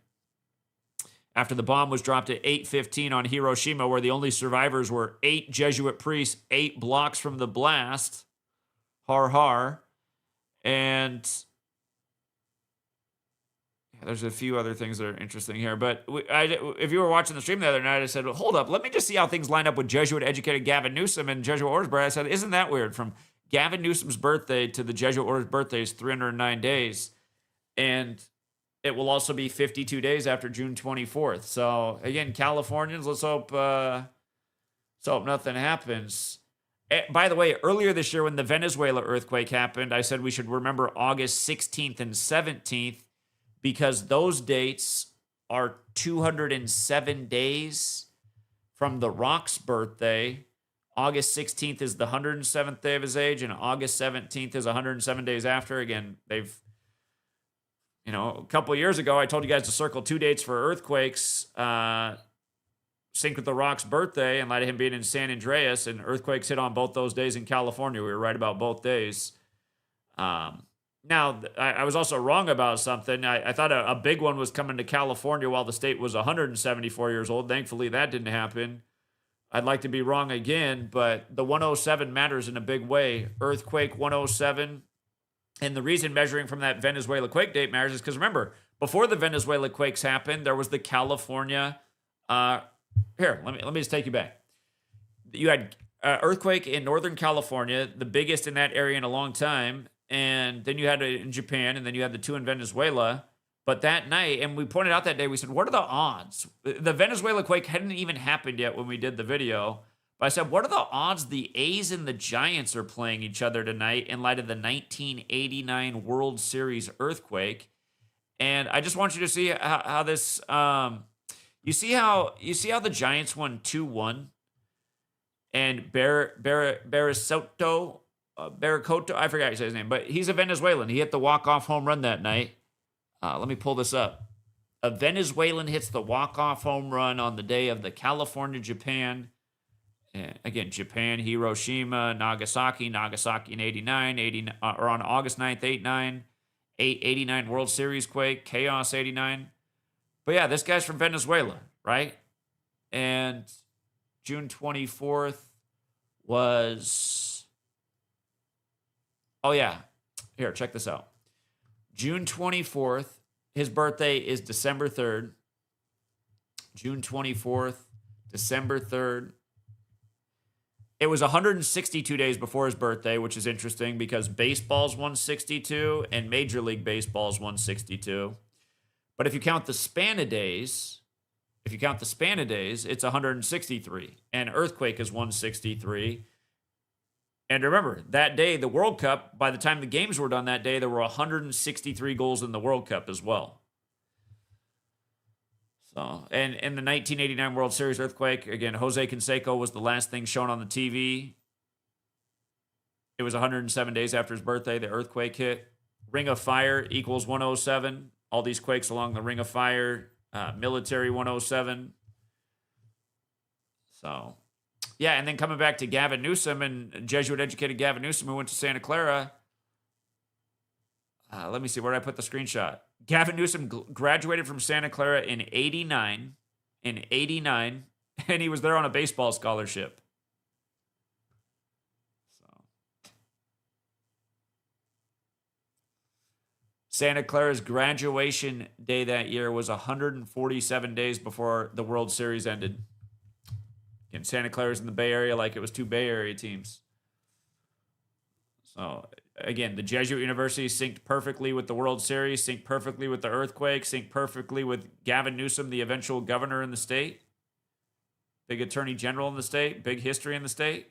after the bomb was dropped at 8:15 on Hiroshima, where the only survivors were 8 Jesuit priests 8 blocks from the blast. Har har. And there's a few other things that are interesting here. But if you were watching the stream the other night, I said, well, hold up, let me just see how things line up with Jesuit-educated Gavin Newsom and Jesuit Order's birthday. I said, isn't that weird? From Gavin Newsom's birthday to the Jesuit Order's birthday is 309 days. And it will also be 52 days after June 24th. So, again, Californians, let's hope nothing happens. By the way, earlier this year when the Venezuela earthquake happened, I said we should remember August 16th and 17th because those dates are 207 days from The Rock's birthday. August 16th is the 107th day of his age, and August 17th is 107 days after. Again, they've... a couple of years ago, I told you guys to circle 2 dates for earthquakes, synced with The Rock's birthday in light of him being in San Andreas, and earthquakes hit on both those days in California. We were right about both days. Now, I was also wrong about something. I thought a big one was coming to California while the state was 174 years old. Thankfully, that didn't happen. I'd like to be wrong again, but the 107 matters in a big way. Earthquake 107. And the reason measuring from that Venezuela quake date matters is because remember, before the Venezuela quakes happened, there was the California. Here, let me just take you back. You had earthquake in Northern California, the biggest in that area in a long time, and then you had it in Japan, and then you had the 2 in Venezuela. But that night, and we pointed out that day, we said, what are the odds? The Venezuela quake hadn't even happened yet when we did the video. But I said, what are the odds the A's and the Giants are playing each other tonight in light of the 1989 World Series earthquake? And I just want you to see how this. You see how the Giants won 2-1, and Baracoto, I forgot how to say his name, but he's a Venezuelan. He hit the walk-off home run that night. Let me pull this up. A Venezuelan hits the walk-off home run on the day of the California-Japan. Again, Japan, Hiroshima, Nagasaki in 89, or on August 9th, 89 World Series quake, Chaos 89. But yeah, this guy's from Venezuela, right? And June 24th was... Oh yeah, here, check this out. June 24th, his birthday is December 3rd. June 24th, December 3rd. It was 162 days before his birthday, which is interesting because baseball's 162 and Major League Baseball's 162. But if you count the span of days, it's 163. And earthquake is 163. And remember, that day, the World Cup, by the time the games were done that day, there were 163 goals in the World Cup as well. So, and in the 1989 World Series earthquake, again, Jose Canseco was the last thing shown on the TV. It was 107 days after his birthday, the earthquake hit. Ring of Fire equals 107. All these quakes along the Ring of Fire, military 107. So, yeah, and then coming back to Gavin Newsom and Jesuit-educated Gavin Newsom, who went to Santa Clara. Let me see, where did I put the screenshot? Gavin Newsom graduated from Santa Clara in 89, and he was there on a baseball scholarship. So, Santa Clara's graduation day that year was 147 days before the World Series ended. And Santa Clara's in the Bay Area like it was 2 Bay Area teams. So, again, the Jesuit University synced perfectly with the World Series, synced perfectly with the earthquake, synced perfectly with Gavin Newsom, the eventual governor in the state, big attorney general in the state, big history in the state.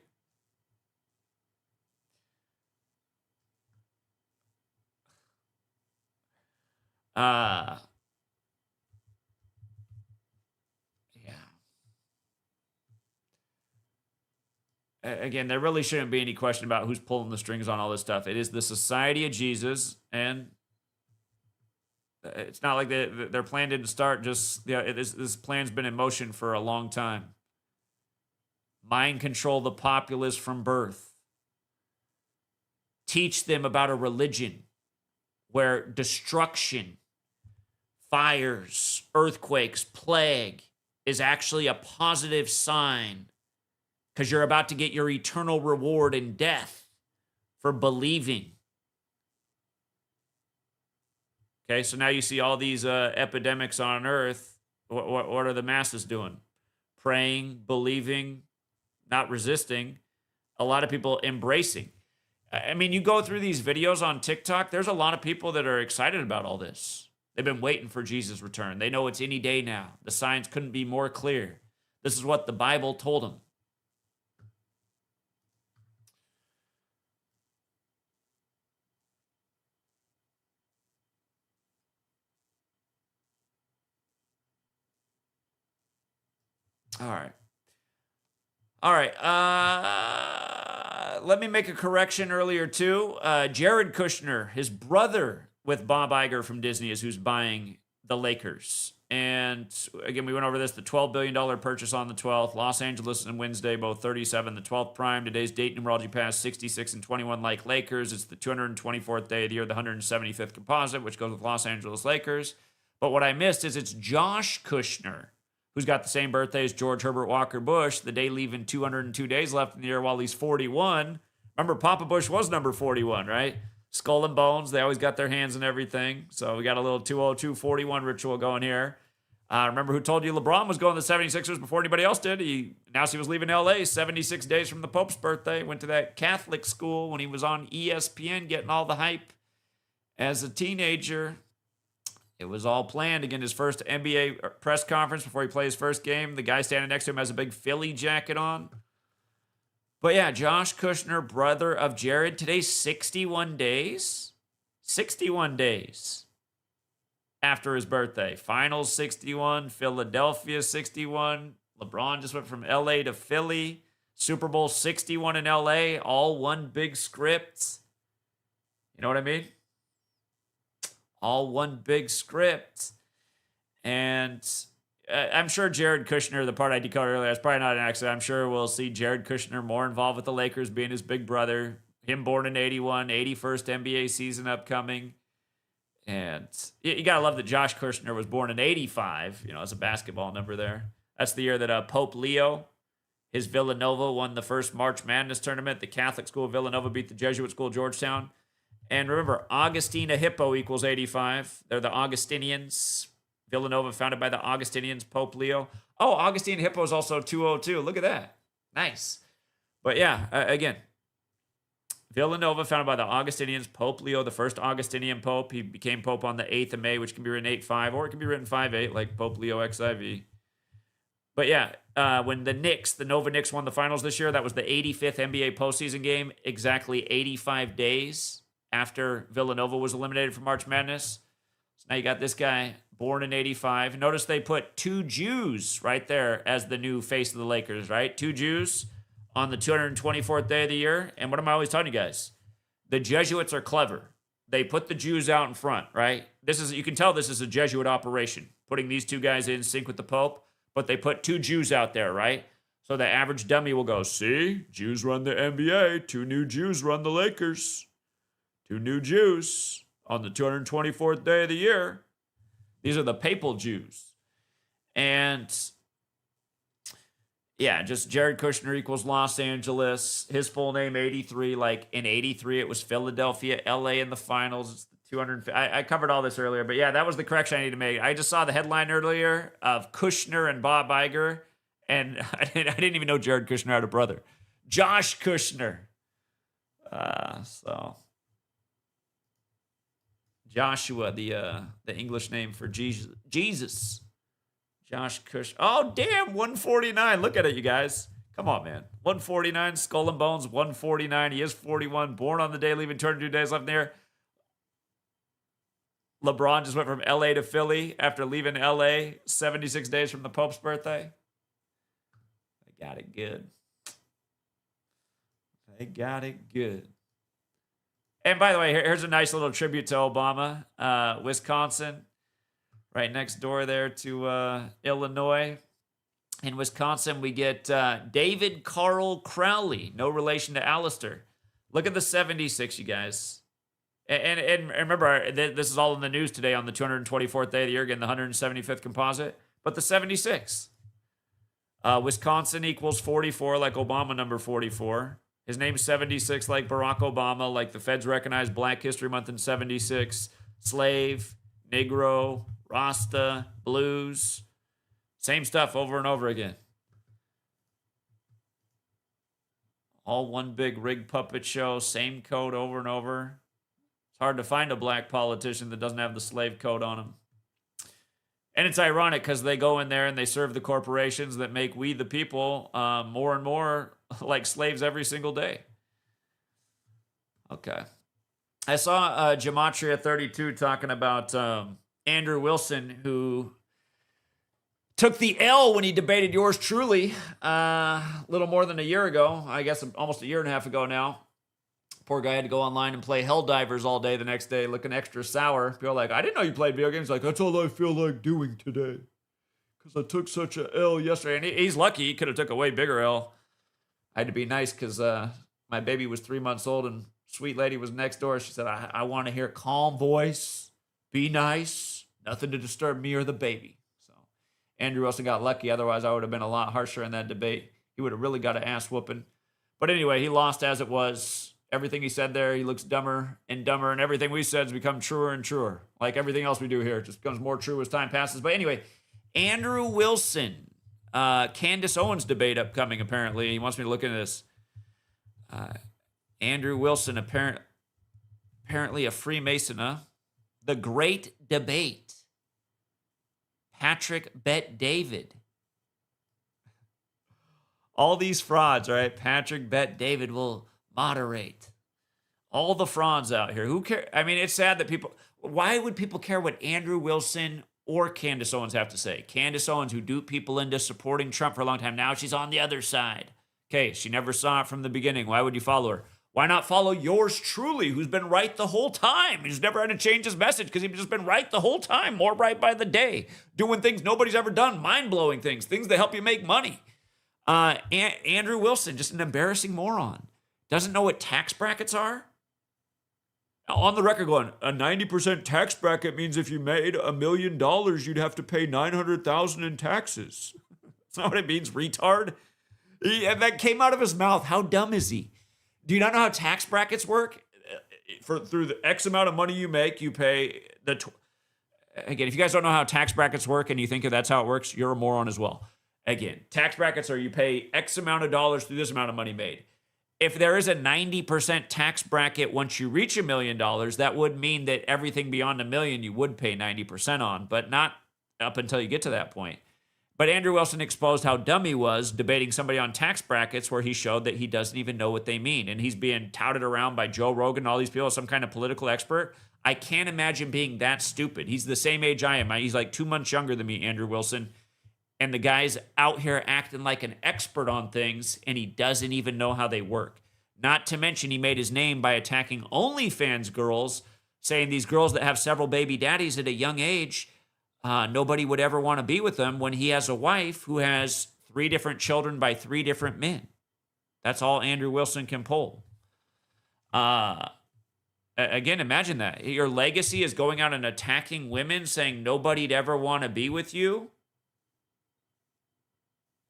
again, there really shouldn't be any question about who's pulling the strings on all this stuff. It is the Society of Jesus, and it's not like their plan didn't start just, this plan's been in motion for a long time. Mind control the populace from birth. Teach them about a religion where destruction, fires, earthquakes, plague is actually a positive sign because you're about to get your eternal reward in death for believing. Okay, so now you see all these epidemics on earth. What are the masses doing? Praying, believing, not resisting. A lot of people embracing. I mean, you go through these videos on TikTok, there's a lot of people that are excited about all this. They've been waiting for Jesus' return. They know it's any day now. The signs couldn't be more clear. This is what the Bible told them. All right. Let me make a correction earlier, too. Jared Kushner, his brother with Bob Iger from Disney, is who's buying the Lakers. And again, we went over this, the $12 billion purchase on the 12th. Los Angeles and Wednesday, both 37. The 12th prime. Today's date numerology pass, 66 and 21 like Lakers. It's the 224th day of the year, the 175th composite, which goes with Los Angeles Lakers. But what I missed is it's Josh Kushner, who's got the same birthday as George Herbert Walker Bush, the day leaving 202 days left in the year while he's 41. Remember, Papa Bush was number 41, right? Skull and Bones, they always got their hands in everything. So we got a little 202 41 ritual going here. Remember who told you LeBron was going to the 76ers before anybody else did? He announced he was leaving LA 76 days from the Pope's birthday. Went to that Catholic school when he was on ESPN getting all the hype as a teenager. It was all planned. Again, his first NBA press conference before he plays his first game. The guy standing next to him has a big Philly jacket on. But yeah, Josh Kushner, brother of Jared. Today's 61 days. 61 days after his birthday. Finals 61, Philadelphia 61. LeBron just went from LA to Philly. Super Bowl 61 in LA. All one big script. You know what I mean? All one big script. And I'm sure Jared Kushner, the part I decoded earlier, that's probably not an accident. I'm sure we'll see Jared Kushner more involved with the Lakers, being his big brother. Him born in 81, 81st NBA season upcoming. And you got to love that Josh Kushner was born in 85. You know, that's a basketball number there. That's the year that Pope Leo, his Villanova, won the first March Madness tournament. The Catholic school of Villanova beat the Jesuit school of Georgetown. And remember, Augustina Hippo equals 85. They're the Augustinians. Villanova founded by the Augustinians, Pope Leo. Oh, Augustine Hippo is also 202. Look at that. Nice. But yeah, again, Villanova founded by the Augustinians, Pope Leo, the first Augustinian Pope. He became Pope on the 8th of May, which can be written 8-5, or it can be written 5-8, like Pope Leo XIV. But yeah, when the Knicks, the Nova Knicks won the finals this year, that was the 85th NBA postseason game, exactly 85 days after Villanova was eliminated from March Madness. So now you got this guy born in 85. Notice they put two Jews right there as the new face of the Lakers, right? Two Jews on the 224th day of the year. And what am I always telling you guys? The Jesuits are clever. They put the Jews out in front, right? You can tell this is a Jesuit operation, putting these two guys in sync with the Pope, but they put two Jews out there, right? So the average dummy will go, see, Jews run the NBA, two new Jews run the Lakers. Two new Jews on the 224th day of the year. These are the papal Jews. And yeah, just Jared Kushner equals Los Angeles. His full name, 83. Like in 83, it was Philadelphia, LA in the finals. It's the 200. I covered all this earlier, but yeah, that was the correction I need to make. I just saw the headline earlier of Kushner and Bob Iger, and I didn't even know Jared Kushner had a brother. Josh Kushner. So Joshua, the English name for Jesus. Josh Kush. Oh, damn, 149. Look at it, you guys. Come on, man. 149, Skull and Bones, 149. He is 41, born on the day, leaving 202 days left in there. LeBron just went from LA to Philly after leaving LA 76 days from the Pope's birthday. I got it good. They got it good. And by the way, here's a nice little tribute to Obama. Wisconsin, right next door there to Illinois. In Wisconsin, we get David Carl Crowley, no relation to Alistair. Look at the 76, you guys. And remember, this is all in the news today on the 224th day of the year, again, the 175th composite. But the 76. Wisconsin equals 44, like Obama number 44. His name's 76, like Barack Obama, like the feds recognize Black History Month in 76. Slave, Negro, Rasta, Blues. Same stuff over and over again. All one big rig puppet show, same code over and over. It's hard to find a black politician that doesn't have the slave code on him. And it's ironic because they go in there and they serve the corporations that make we the people more and more like slaves every single day. Okay. I saw Gematria32 talking about Andrew Wilson, who took the L when he debated yours truly a little more than a year ago. I guess almost a year and a half ago now. Poor guy had to go online and play Helldivers all day the next day, looking extra sour. People are like, I didn't know you played video games. Like, that's all I feel like doing today. Because I took such a L yesterday. And he's lucky. He could have took a way bigger L. I had to be nice because my baby was 3 months old and sweet lady was next door. She said, I want to hear calm voice, be nice, nothing to disturb me or the baby. So Andrew Wilson got lucky. Otherwise, I would have been a lot harsher in that debate. He would have really got an ass whooping. But anyway, he lost as it was. Everything he said there, he looks dumber, and everything we said has become truer and truer. Like everything else we do here, it just becomes more true as time passes. But anyway, Andrew Wilson, Candace Owens debate upcoming, apparently. He wants me to look into this. Andrew Wilson, apparently a Freemason, huh? The Great Debate. Patrick Bet David. All these frauds, right? Patrick Bet David will moderate. All the frauds out here. Who care? I mean, it's sad that people... Why would people care what Andrew Wilson or Candace Owens have to say? Candace Owens, who duped people into supporting Trump for a long time. Now she's on the other side. Okay, she never saw it from the beginning. Why would you follow her? Why not follow yours truly, who's been right the whole time? He's never had to change his message because he's just been right the whole time. More right by the day. Doing things nobody's ever done. Mind-blowing things. Things that help you make money. Andrew Wilson, just an embarrassing moron. Doesn't know what tax brackets are? On the record going, a 90% tax bracket means if you made $1 million, you'd have to pay $900,000 in taxes. That's not what it means, retard. That came out of his mouth. How dumb is he? Do you not know how tax brackets work? Through the X amount of money you make, you pay again, if you guys don't know how tax brackets work and you think that's how it works, you're a moron as well. Again, tax brackets are you pay X amount of dollars through this amount of money made. If there is a 90% tax bracket once you reach $1 million, that would mean that everything beyond $1 million you would pay 90% on, but not up until you get to that point. But Andrew Wilson exposed how dumb he was debating somebody on tax brackets where he showed that he doesn't even know what they mean. And he's being touted around by Joe Rogan and all these people as some kind of political expert. I can't imagine being that stupid. He's the same age I am. He's like 2 months younger than me, Andrew Wilson. And the guy's out here acting like an expert on things, and he doesn't even know how they work. Not to mention he made his name by attacking OnlyFans girls, saying these girls that have several baby daddies at a young age, nobody would ever want to be with them when he has a wife who has 3 different children by 3 different men. That's all Andrew Wilson can pull. Again, imagine that. Your legacy is going out and attacking women, saying nobody'd ever want to be with you.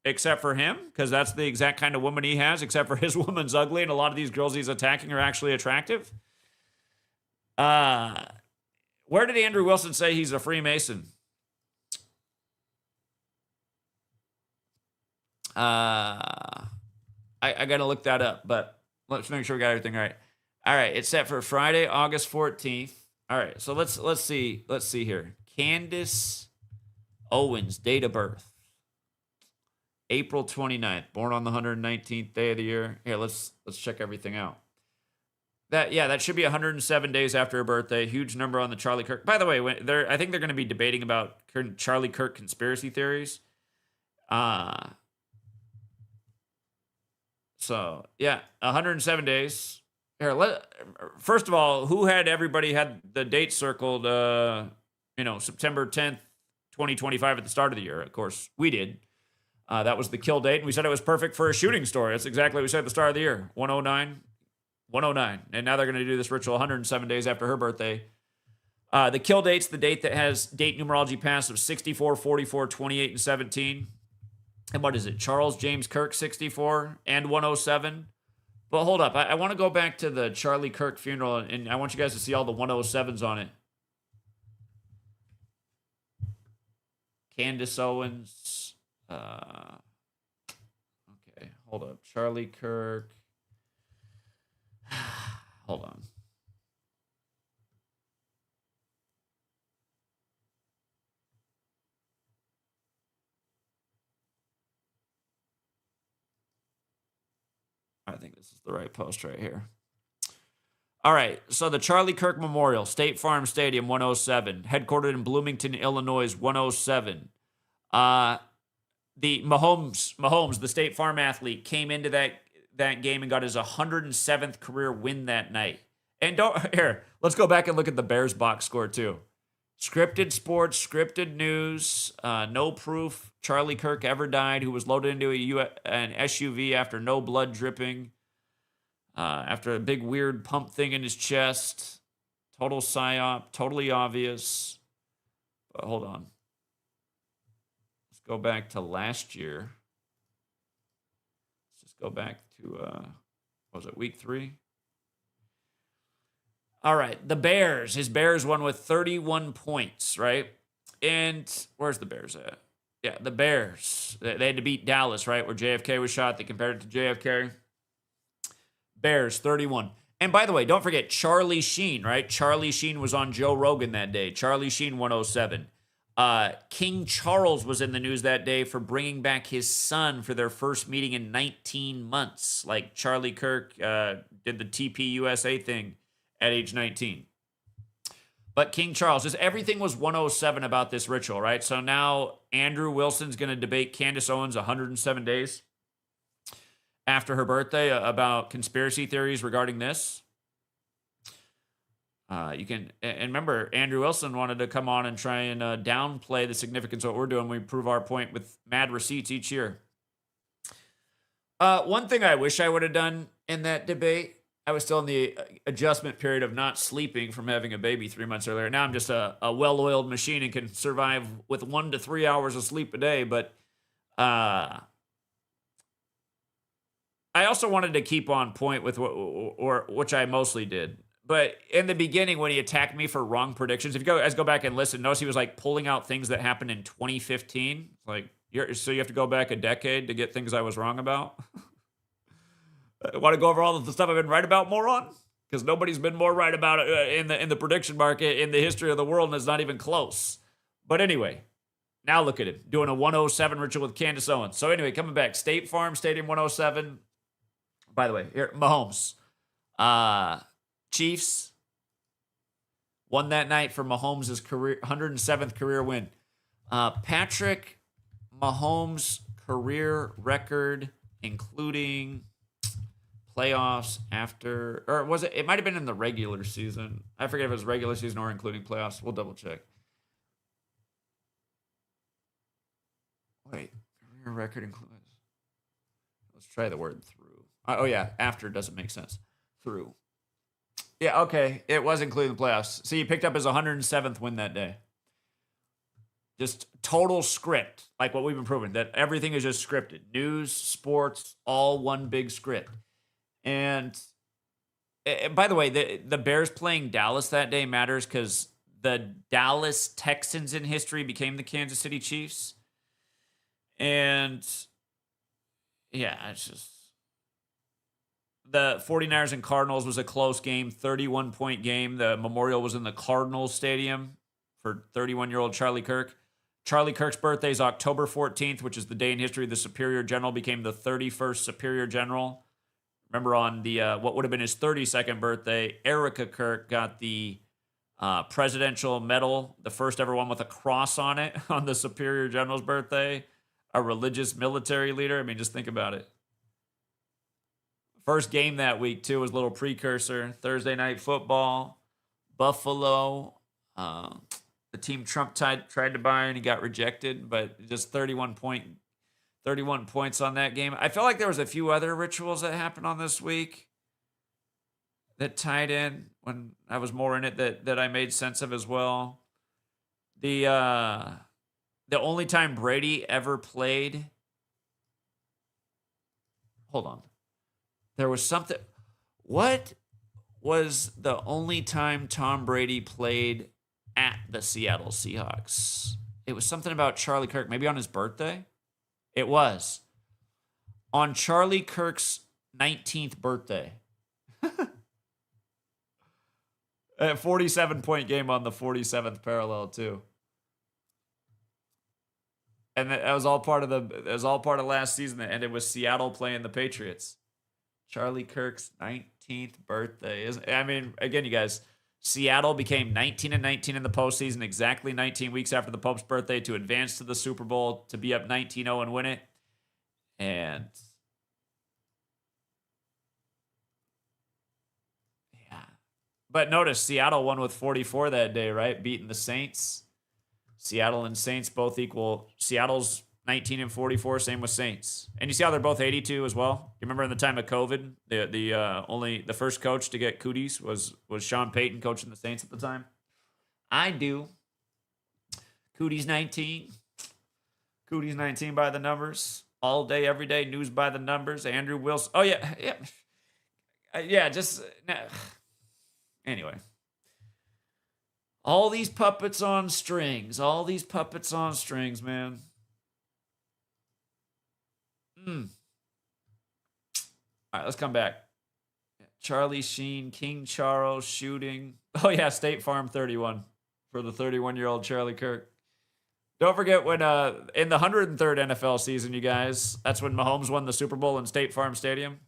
Except for him, because that's the exact kind of woman he has, except for his woman's ugly, and a lot of these girls he's attacking are actually attractive. Where did Andrew Wilson say he's a Freemason? I got to look that up, but let's make sure we got everything right. All right, it's set for Friday, August 14th. All right, so let's see here. Candace Owens, date of birth. April 29th, born on the 119th day of the year. Here, let's check everything out. That should be 107 days after her birthday. Huge number on the Charlie Kirk. By the way, I think they're going to be debating about Charlie Kirk conspiracy theories. So So yeah, 107 days. Here, first of all, who had everybody had the date circled? September 10th, 2025 at the start of the year. Of course, we did. That was the kill date, and we said it was perfect for a shooting story. That's exactly what we said at the start of the year. 109, 109, and now they're going to do this ritual 107 days after her birthday. The kill date's the date that has date numerology pass of 64, 44, 28, and 17. And what is it? Charles James Kirk, 64 and 107. But hold up. I want to go back to the Charlie Kirk funeral, and I want you guys to see all the 107s on it. Candace Owens. Okay, hold up. Charlie Kirk. Hold on. I think this is the right post right here. All right, so the Charlie Kirk Memorial, State Farm Stadium, 107, headquartered in Bloomington, Illinois, 107. The Mahomes, the State Farm athlete, came into that game and got his 107th career win that night. And let's go back and look at the Bears box score too. Scripted sports, scripted news, no proof Charlie Kirk ever died, who was loaded into an SUV after no blood dripping, after a big weird pump thing in his chest. Total psyop, totally obvious. But hold on. Let's go back to last year. Let's just go back to, what was it, week 3? All right, the Bears. His Bears won with 31 points, right? And where's the Bears at? Yeah, the Bears. They had to beat Dallas, right, where JFK was shot. They compared it to JFK. Bears, 31. And by the way, don't forget Charlie Sheen, right? Charlie Sheen was on Joe Rogan that day. Charlie Sheen, 107. King Charles was in the news that day for bringing back his son for their first meeting in 19 months. Like Charlie Kirk did the TPUSA thing at age 19. But King Charles, just everything was 107 about this ritual, right? So now Andrew Wilson's going to debate Candace Owens 107 days after her birthday about conspiracy theories regarding this. You can, and remember, Andrew Wilson wanted to come on and try and downplay the significance of what we're doing. We prove our point with mad receipts each year. One thing I wish I would have done in that debate, I was still in the adjustment period of not sleeping from having a baby 3 months earlier. Now I'm just a well-oiled machine and can survive with 1 to 3 hours of sleep a day. But I also wanted to keep on point with which I mostly did. But in the beginning, when he attacked me for wrong predictions, if you guys go back and listen, notice he was like pulling out things that happened in 2015. Like, so you have to go back a decade to get things I was wrong about. I want to go over all of the stuff I've been right about, moron? Because nobody's been more right about it in the prediction market in the history of the world, and it's not even close. But anyway, now look at him doing a 107 ritual with Candace Owens. So anyway, coming back, State Farm Stadium 107. By the way, here, Mahomes. Chiefs won that night for Mahomes' career 107th career win. Patrick Mahomes' career record, including playoffs after, or was it? It might have been in the regular season. I forget if it was regular season or including playoffs. We'll double check. Wait, career record includes. Let's try the word through. Oh yeah, after doesn't make sense. Through. Yeah, okay. It was including the playoffs. See, he picked up his 107th win that day. Just total script, like what we've been proving, that everything is just scripted. News, sports, all one big script. And by the way, the Bears playing Dallas that day matters because the Dallas Texans in history became the Kansas City Chiefs. And yeah, it's just... The 49ers and Cardinals was a close game, 31-point game. The memorial was in the Cardinals Stadium for 31-year-old Charlie Kirk. Charlie Kirk's birthday is October 14th, which is the day in history the Superior General became the 31st Superior General. Remember on the what would have been his 32nd birthday, Erica Kirk got the Presidential Medal, the first ever one with a cross on it on the Superior General's birthday. A religious military leader. I mean, just think about it. First game that week, too, was a little precursor. Thursday night football, Buffalo. The team Trump tried to buy and he got rejected, but just 31 points on that game. I feel like there was a few other rituals that happened on this week that tied in when I was more in it that I made sense of as well. The only time Brady ever played. Hold on. There was something. What was the only time Tom Brady played at the Seattle Seahawks? It was something about Charlie Kirk, maybe on his birthday. It was on Charlie Kirk's 19th birthday. A 47-point game on the 47th parallel too. And that was all part of last season that ended with Seattle playing the Patriots. Charlie Kirk's 19th birthday. I mean, again, you guys, Seattle became 19-19 in the postseason, exactly 19 weeks after the Pope's birthday, to advance to the Super Bowl, to be up 19-0 and win it. And yeah. But notice, Seattle won with 44 that day, right? Beating the Saints. Seattle and Saints both equal. Seattle's 19 and 44, same with Saints. And you see how they're both 82 as well? You remember in the time of COVID, the first coach to get cooties was Sean Payton coaching the Saints at the time? I do. Cooties 19. Cooties 19 by the numbers. All day, every day, news by the numbers. Andrew Wilson. Oh, yeah. Anyway. All these puppets on strings. All these puppets on strings, man. All right, let's come back. Charlie Sheen, King Charles shooting. Oh, yeah, State Farm 31 for the 31-year-old Charlie Kirk. Don't forget when in the 103rd NFL season, you guys, that's when Mahomes won the Super Bowl in State Farm Stadium.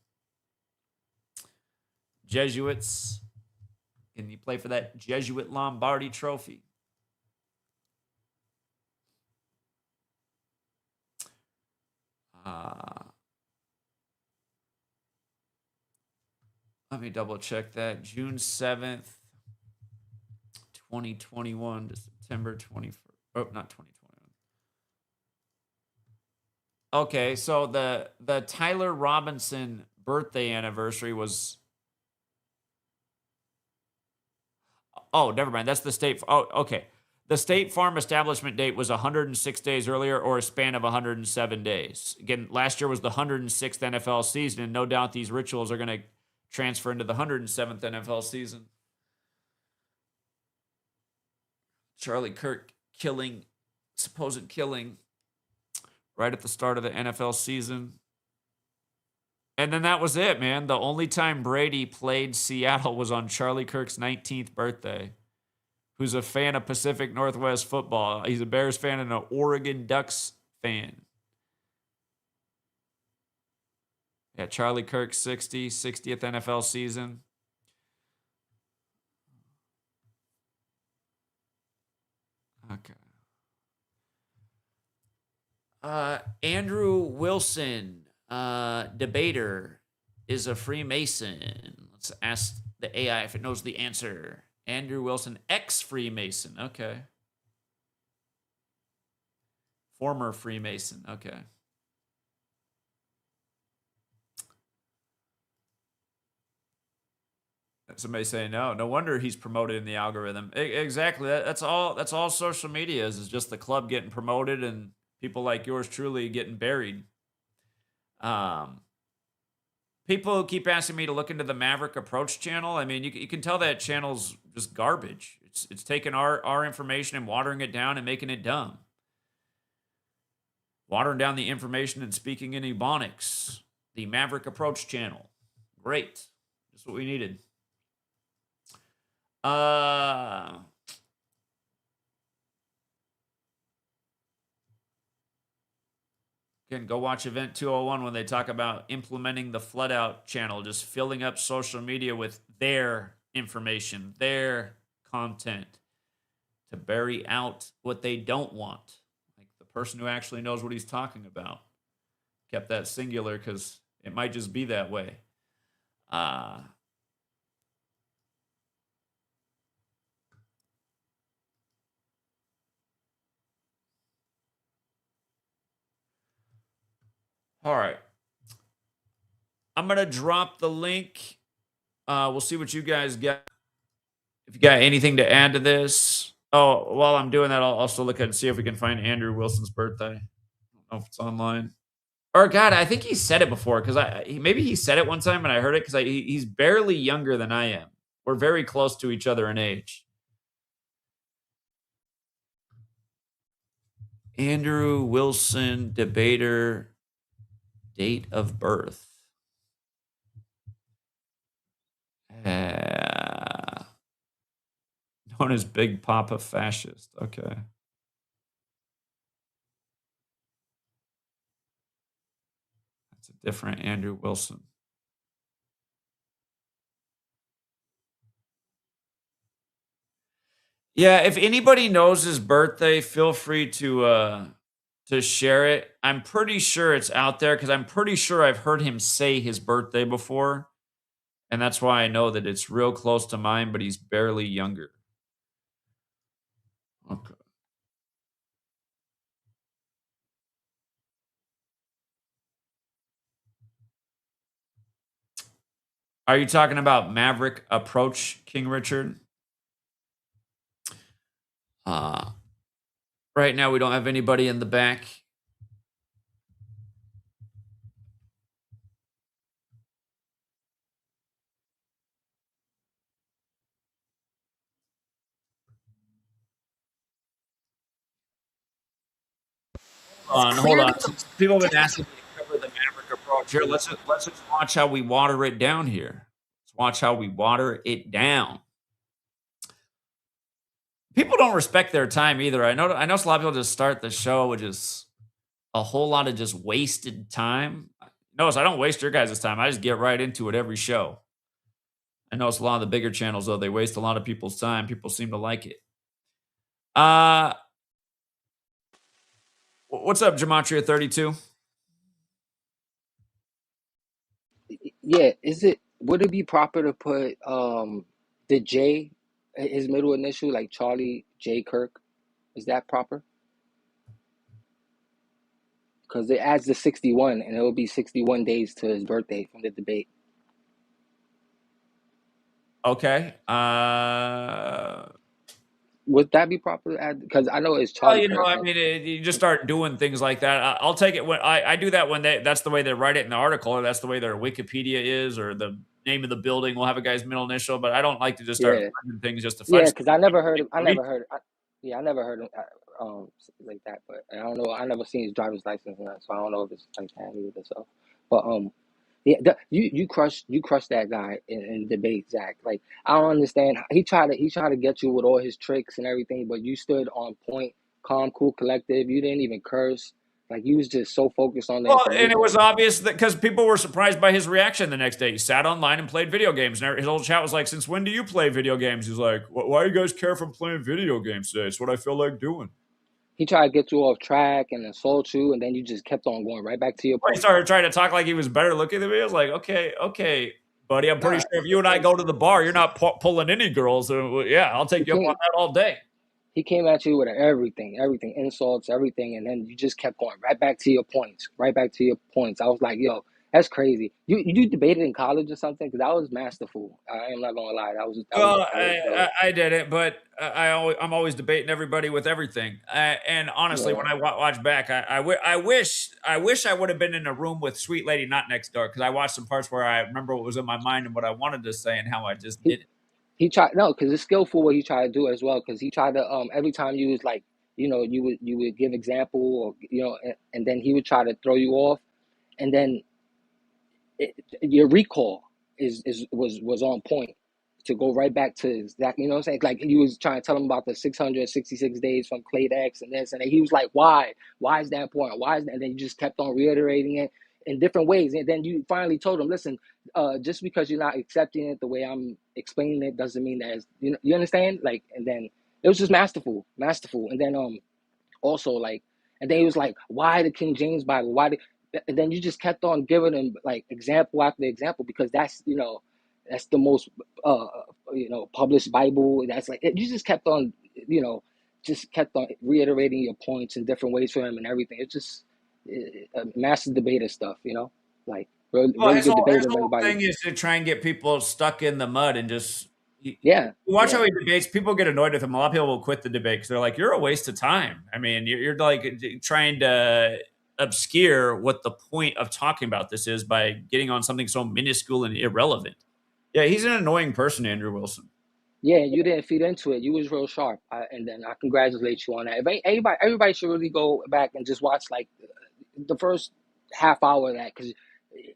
Jesuits. And you play for that Jesuit Lombardi trophy. Let me double check that. June 7th, 2021 to September 21st. Oh, not 2021. Okay, so the Tyler Robinson birthday anniversary was... Oh, never mind. That's the state... Oh, okay. The State Farm establishment date was 106 days earlier, or a span of 107 days. Again, last year was the 106th NFL season, and no doubt these rituals are going to transfer into the 107th NFL season. Charlie Kirk supposed killing, right at the start of the NFL season. And then that was it, man. The only time Brady played Seattle was on Charlie Kirk's 19th birthday. Who's a fan of Pacific Northwest football. He's a Bears fan and an Oregon Ducks fan. Yeah, Charlie Kirk, 60th NFL season. Okay. Andrew Wilson, debater, is a Freemason. Let's ask the AI if it knows the answer. Andrew Wilson, ex-Freemason. Okay. Former Freemason. Okay. Somebody saying no. No wonder he's promoted in the algorithm. Exactly. That's all social media is just the club getting promoted and people like yours truly getting buried. People keep asking me to look into the Maverick Approach channel. I mean, you can tell that channel's just garbage. It's taking our information and watering it down and making it dumb. Watering down the information and speaking in Ebonics. The Maverick Approach channel. Great. That's what we needed. Again, go watch Event 201 when they talk about implementing the flood out channel, just filling up social media with their information, their content to bury out what they don't want. Like the person who actually knows what he's talking about. Kept that singular because it might just be that way. Uh, all right. I'm going to drop the link. We'll see what you guys get. If you got anything to add to this. Oh, while I'm doing that, I'll also look at and see if we can find Andrew Wilson's birthday. I don't know if it's online. Or God, I think he said it before because maybe he said it one time and I heard it because he's barely younger than I am. We're very close to each other in age. Andrew Wilson, debater, date of birth. Known as Big Papa Fascist. Okay. That's a different Andrew Wilson. Yeah, if anybody knows his birthday, feel free to share it. I'm pretty sure it's out there because I'm pretty sure I've heard him say his birthday before. And that's why I know that it's real close to mine, but he's barely younger. Okay. Are you talking about Maverick Approach, King Richard? Right now, we don't have anybody in the back. Hold on. Since people have been asking me to cover the Maverick Approach here, let's just watch how we water it down here. Let's watch how we water it down. People don't respect their time either. I know a lot of people just start the show with just a whole lot of just wasted time. Notice I don't waste your guys' time. I just get right into it every show. I notice a lot of the bigger channels, though, they waste a lot of people's time. People seem to like it. What's up, Gematria32? Yeah, would it be proper to put the J, his middle initial, like Charlie J Kirk? Is that proper? Because it adds the 61, and it will be 61 days to his birthday from the debate. Okay. Would that be proper to add? Because I know it's Well, Charlie Kirk. I mean, you just start doing things like that. I'll take it when I do that when that's the way they write it in the article, or that's the way their Wikipedia is, or the name of the building will have a guy's middle initial. But I don't like to just start finding things just to find. Yeah, because I never heard I never heard like that. But I don't know. I never seen his driver's license, so I don't know if it's like that either. So, but yeah, you crushed that guy in debate, Zach. Like, I don't understand. He tried to get you with all his tricks and everything, but you stood on point, calm, cool, collective. You didn't even curse. Like, you was just so focused on the information. And it was obvious that because people were surprised by his reaction the next day. He sat online and played video games. And his whole chat was like, "Since when do you play video games?" He's like, "Why do you guys care if I'm playing video games today? It's what I feel like doing." He tried to get you off track and insult you, and then you just kept on going right back to your point. He started trying to talk like he was better looking than me. I was like, okay, buddy. I'm pretty sure if you and I go to the bar, you're not pulling any girls. So, yeah, I'll take you up on that all day. He came at you with everything, insults, everything, and then you just kept going right back to your points. I was like, yo, that's crazy. You debated in college or something? Because that was masterful. I am not gonna lie. I did it, but I'm always debating everybody with everything. And honestly, when I watch back, I wish I would have been in a room with Sweet Lady Not Next Door, because I watched some parts where I remember what was in my mind and what I wanted to say and how I just did it. He tried because it's skillful what he tried to do as well. Because he tried to every time you was like, you would give example, or and then he would try to throw you off, and then your recall was on point to go right back to exactly, what I'm saying? Like, he was trying to tell him about the 666 days from Clade X and this, and he was like, why is that important? Why is that? And then you just kept on reiterating it in different ways. And then you finally told him, listen, just because you're not accepting it the way I'm explaining it doesn't mean that you understand? Like, and then it was just masterful. And then also, like, and then he was like, why the King James Bible? and then you just kept on giving them like example after example, because that's, that's the most published Bible. That's like, you just kept on, just kept on reiterating your points in different ways for him and everything. It's just a massive debater stuff, like really, Well, really good his debater. whole Everybody, thing is to try and get people stuck in the mud and just yeah, watch yeah. how he debates. People get annoyed with him. A lot of people will quit the debate because they're like, "You're a waste of time." I mean, you're like trying to obscure what the point of talking about this is by getting on something so minuscule and irrelevant. Yeah, he's an annoying person, Andrew Wilson. Yeah, you didn't feed into it. You was real sharp, and then I congratulate you on that. If everybody should really go back and just watch like the first half hour of that, because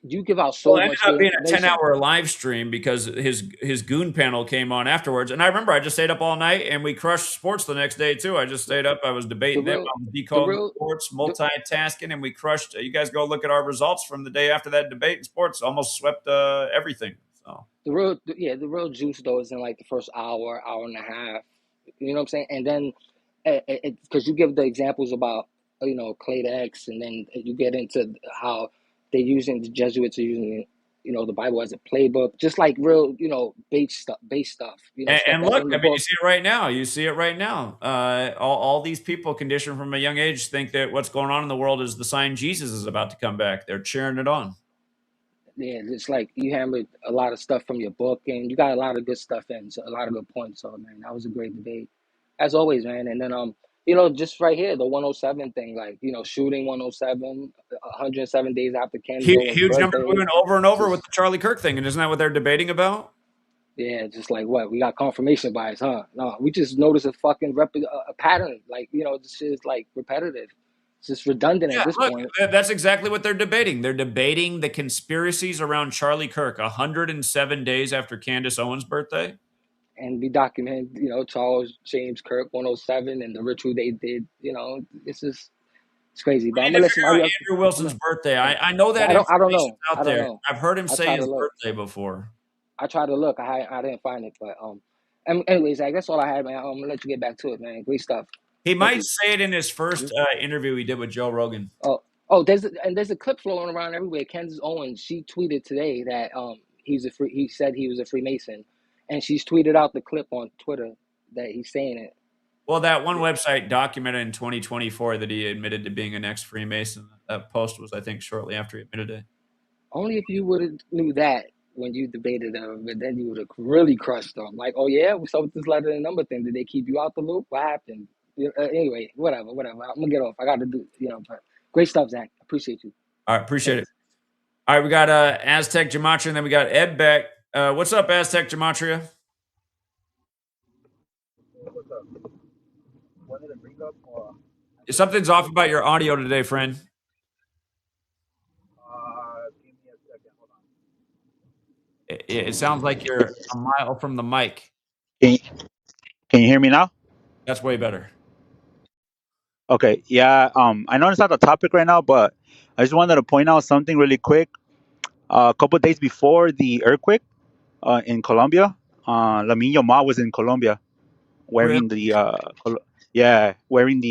you give out Well, so it ended much up good being a information. 10-hour live stream because his goon panel came on afterwards. And I remember I just stayed up all night and we crushed sports the next day too. I just stayed up. I was The debating them. real, I was the decoding real, sports, the, multitasking, and we crushed. You guys go look at our results from the day after that debate in sports. Almost swept everything. So yeah, the real juice though is in like the first hour, hour and a half. You know what I'm saying? And then, because you give the examples about Clade X, and then you get into how the Jesuits are using the Bible as a playbook, just like real base stuff, stuff and that's look, in the I mean, you book. see it right now. You see it right now. All these people conditioned from a young age think that what's going on in the world is the sign Jesus is about to come back. They're cheering it on. Yeah, it's like you hammered a lot of stuff from your book, and you got a lot of good stuff in, so a lot of good points. So man, that was a great debate, as always, man. And then just right here, the 107 thing, like shooting 107, 107 days after Ken Huge, Owen's huge number birthday. going over and over with Just the Charlie Kirk thing, and isn't that what they're debating about? yeah, just like what we got confirmation bias, huh? No, we just noticed a fucking a pattern. Like this shit is like repetitive. It's just redundant at Yeah, this look, point. that's exactly what they're debating. They're debating the conspiracies around Charlie Kirk 107 days after Candace Owens' birthday. And we document, Charles James Kirk 107 and the ritual they did. It's just it's crazy. But We I'm need gonna to listen. figure out Andrew Wilson's birthday. I know that I don't information's know. I out don't there. know. I've heard him I say try to his look. birthday before. I tried to look. I didn't find it, but anyways, Zach, that's all I had, man. I'm gonna let you get back to it, man. Great stuff. He Thank might you. say it in his first interview he did with Joe Rogan. Oh, there's a clip flowing around everywhere. Candace Owens, she tweeted today that he said he was a Freemason, and she's tweeted out the clip on Twitter that he's saying it. Well, that one website documented in 2024 that he admitted to being an ex-Freemason. That post was, I think, shortly after he admitted it. Only if you would have knew that when you debated them, but then you would have really crushed them. Like, oh yeah, what's up with this letter and number thing? Did they keep you out the loop? What happened? Anyway, whatever. I'm gonna get off. I got to do, but great stuff, Zach. Appreciate you. All right, appreciate it. Thanks. All right, we got Aztec Gematria, and then we got Ed Beck. What's up, Aztec Gematria? What's up? Wanted to bring up. Something's off about your audio today, friend. Give me a second. Hold on. It sounds like you're a mile from the mic. Can you hear me now? That's way better. Okay. Yeah. I know it's not the topic right now, but I just wanted to point out something really quick. A couple of days before the earthquake, in Colombia, Lamin Yamal was in Colombia, Really? wearing wearing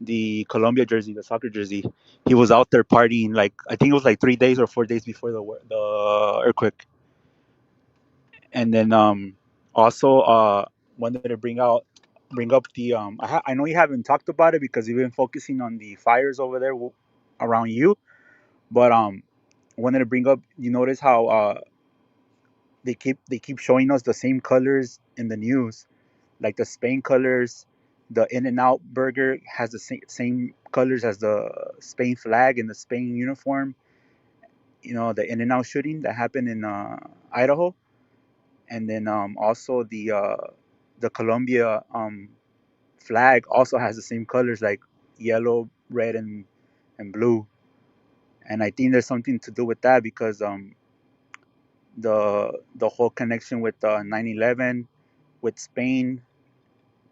the Colombia jersey, the soccer jersey. He was out there partying, like I think it was like 3 days or 4 days before the earthquake. And then also wanted to bring up the I know you haven't talked about it because you've been focusing on the fires over there around you, but wanted to bring up, you notice how they keep showing us the same colors in the news, like the Spain colors. The In and Out burger has the same colors as the Spain flag and the Spain uniform. The In and Out shooting that happened in Idaho. And then also the Colombia flag also has the same colors, like yellow, red, and blue. And I think there's something to do with that because the whole connection with 9/11, with Spain,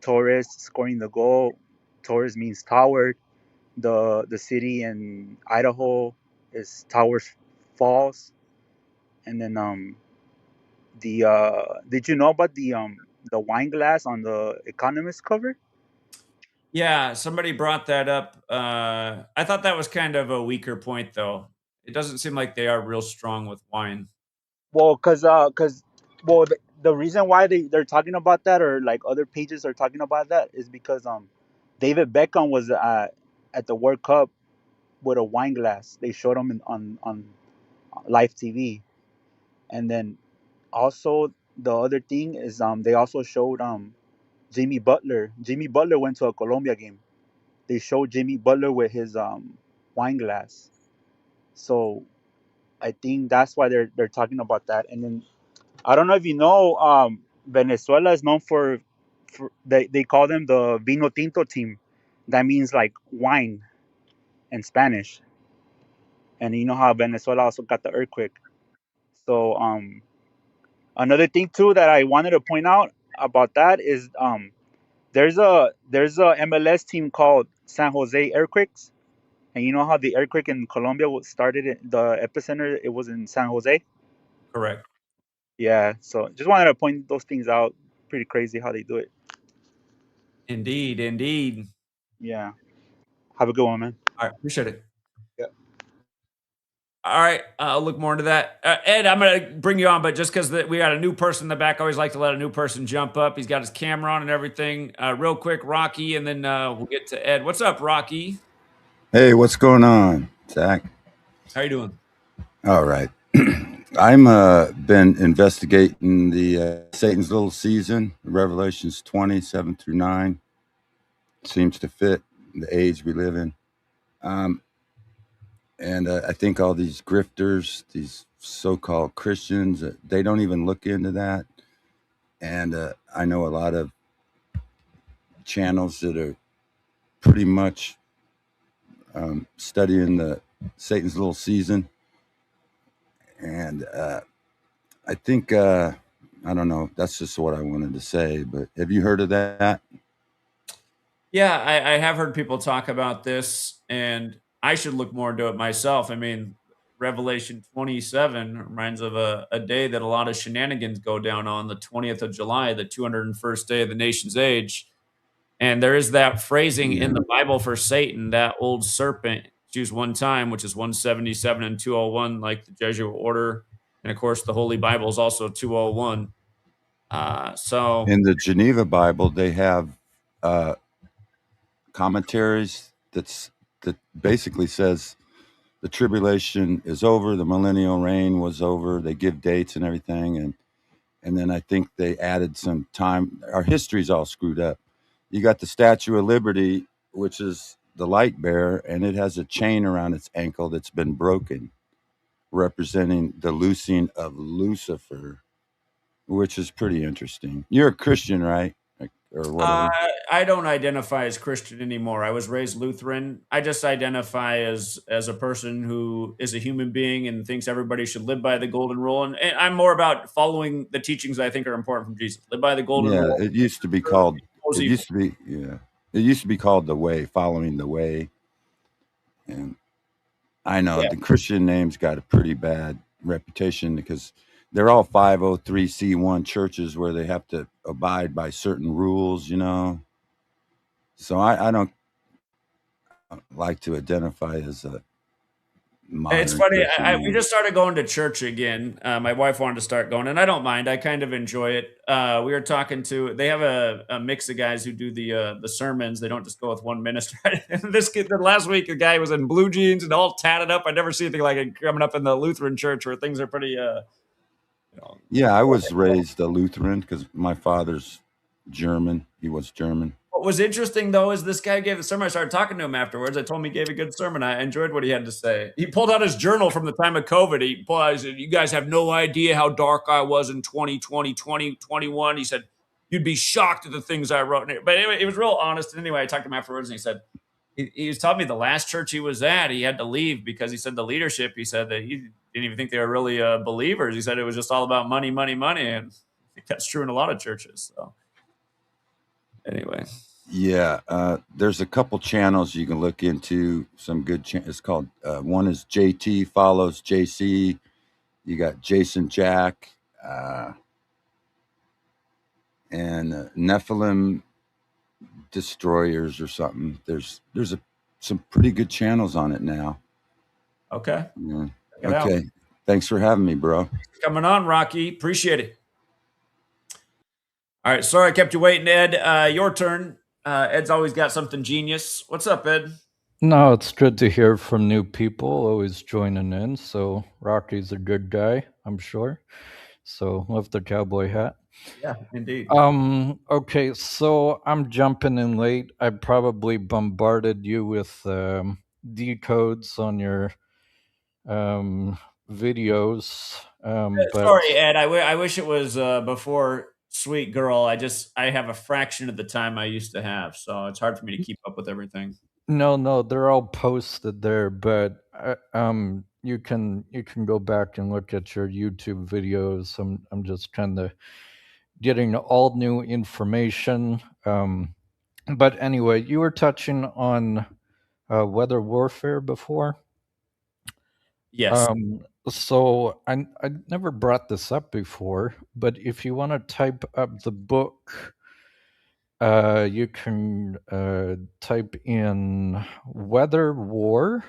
Torres scoring the goal. Torres means tower. The city in Idaho is Towers Falls. And then did you know about the wine glass on the Economist cover? Yeah, somebody brought that up. I thought that was kind of a weaker point, though. It doesn't seem like they are real strong with wine. Well, well, the reason why they're talking about that, or like other pages are talking about that, is because David Beckham was at the World Cup with a wine glass. They showed him on live TV, and then also the other thing is they also showed Jimmy Butler. Jimmy Butler went to a Colombia game. They showed Jimmy Butler with his wine glass. So I think that's why they're talking about that. And then I don't know if you know, Venezuela is known for they call them the Vino Tinto team. That means like wine in Spanish. And you know how Venezuela also got the earthquake. So another thing too that I wanted to point out about that is there's a MLS team called San Jose Earthquakes. And you know how the earthquake in Colombia started the epicenter, it was in San Jose. Correct. Yeah, so just wanted to point those things out. Pretty crazy how they do it. Indeed, indeed. Yeah. Have a good one, man. All right, appreciate it. Yeah. All right, I'll look more into that. Ed, I'm going to bring you on, but just because we got a new person in the back, I always like to let a new person jump up. He's got his camera on and everything. Real quick, Rocky, and then we'll get to Ed. What's up, Rocky? Hey, what's going on, Zach? How you doing? All right. I'm been investigating the Satan's little season, Revelations 27 through 9. Seems to fit the age we live in. And I think all these grifters, these so-called Christians, they don't even look into that. And I know a lot of channels that are pretty much studying the Satan's little season. And I think I don't know. That's just what I wanted to say. But have you heard of that? Yeah, I have heard people talk about this, and I should look more into it myself. I mean, Revelation 27 reminds of a day that a lot of shenanigans go down on the 20th of July, the 201st day of the nation's age. And there is that phrasing in Yeah. the Bible for Satan, that old serpent, it's used one time, which is 177 and 201, like the Jesuit order. And of course, the Holy Bible is also 201. So In the Geneva Bible, they have uh, commentaries that basically says the tribulation is over, the millennial reign was over. They give dates and everything, and then I think they added some time. Our history's all screwed up. You got the Statue of Liberty, which is the light bearer, and it has a chain around its ankle that's been broken, representing the loosing of Lucifer, which is pretty interesting. You're a Christian, right? Or Uh, whatever. I don't identify as Christian anymore. I was raised Lutheran. I just identify as a person who is a human being and thinks everybody should live by the golden rule. And I'm more about following the teachings I think are important from Jesus. Live by the golden Yeah, rule. it used to be Serve called. those It evil. used to be. Yeah, it used to be called the Way, following the Way. And I know Yeah. the Christian name's got a pretty bad reputation because they're all 503c1 churches where they have to abide by certain rules, you know. So I don't like to identify as a It's modern funny. Christian We name. just started going to church again. My wife wanted to start going, and I don't mind. I kind of enjoy it. We were talking to. They have a mix of guys who do the sermons. They don't just go with one minister. And this kid, last week, a guy was in blue jeans and all tatted up. I never see anything like it coming up in the Lutheran church where things are pretty. You know, Yeah, I was raised a Lutheran because my father's German. He was German. What was interesting though is this guy gave the sermon. I started talking to him afterwards. I told him he gave a good sermon. I enjoyed what he had to say. He pulled out his journal from the time of COVID. He pulled out, he said, "You guys have no idea how dark I was in 2020, 2021." He said, "You'd be shocked at the ththings I wrote." But anyway, he was real honest. And anyway, I talked to him afterwards and he said, he was telling me the last church he was at, he had to leave because he said the leadership, he said that he didn't even think they were really believers. He said it was just all about money, money, money. And I think that's true in a lot of churches. So anyway. Yeah, there's a couple channels you can look into. Some good. It's called one is JT follows JC. You got Jason Jack and Nephilim destroyers or something. There's some pretty good channels on it now. Okay. Yeah. Check it out. Okay. Thanks for having me, bro. Coming on, Rocky. Appreciate it. All right. Sorry I kept you waiting, Ed. Your turn. Ed's always got something genius. What's up, Ed? No, it's good to hear from new people, always joining in. So Rocky's a good guy, I'm sure. So love the cowboy hat. Yeah, indeed. Okay, so I'm jumping in late. I probably bombarded you with decodes on your videos. But Sorry, Ed. I wish it was before Sweet Girl. I have a fraction of the time I used to have, so it's hard for me to keep up with everything. no, they're all posted there. But you can go back and look at your YouTube videos. I'm just kind of getting all new information. But anyway, you were touching on weather warfare before. Yes. So I never brought this up before, but if you want to type up the book, you can type in Weather War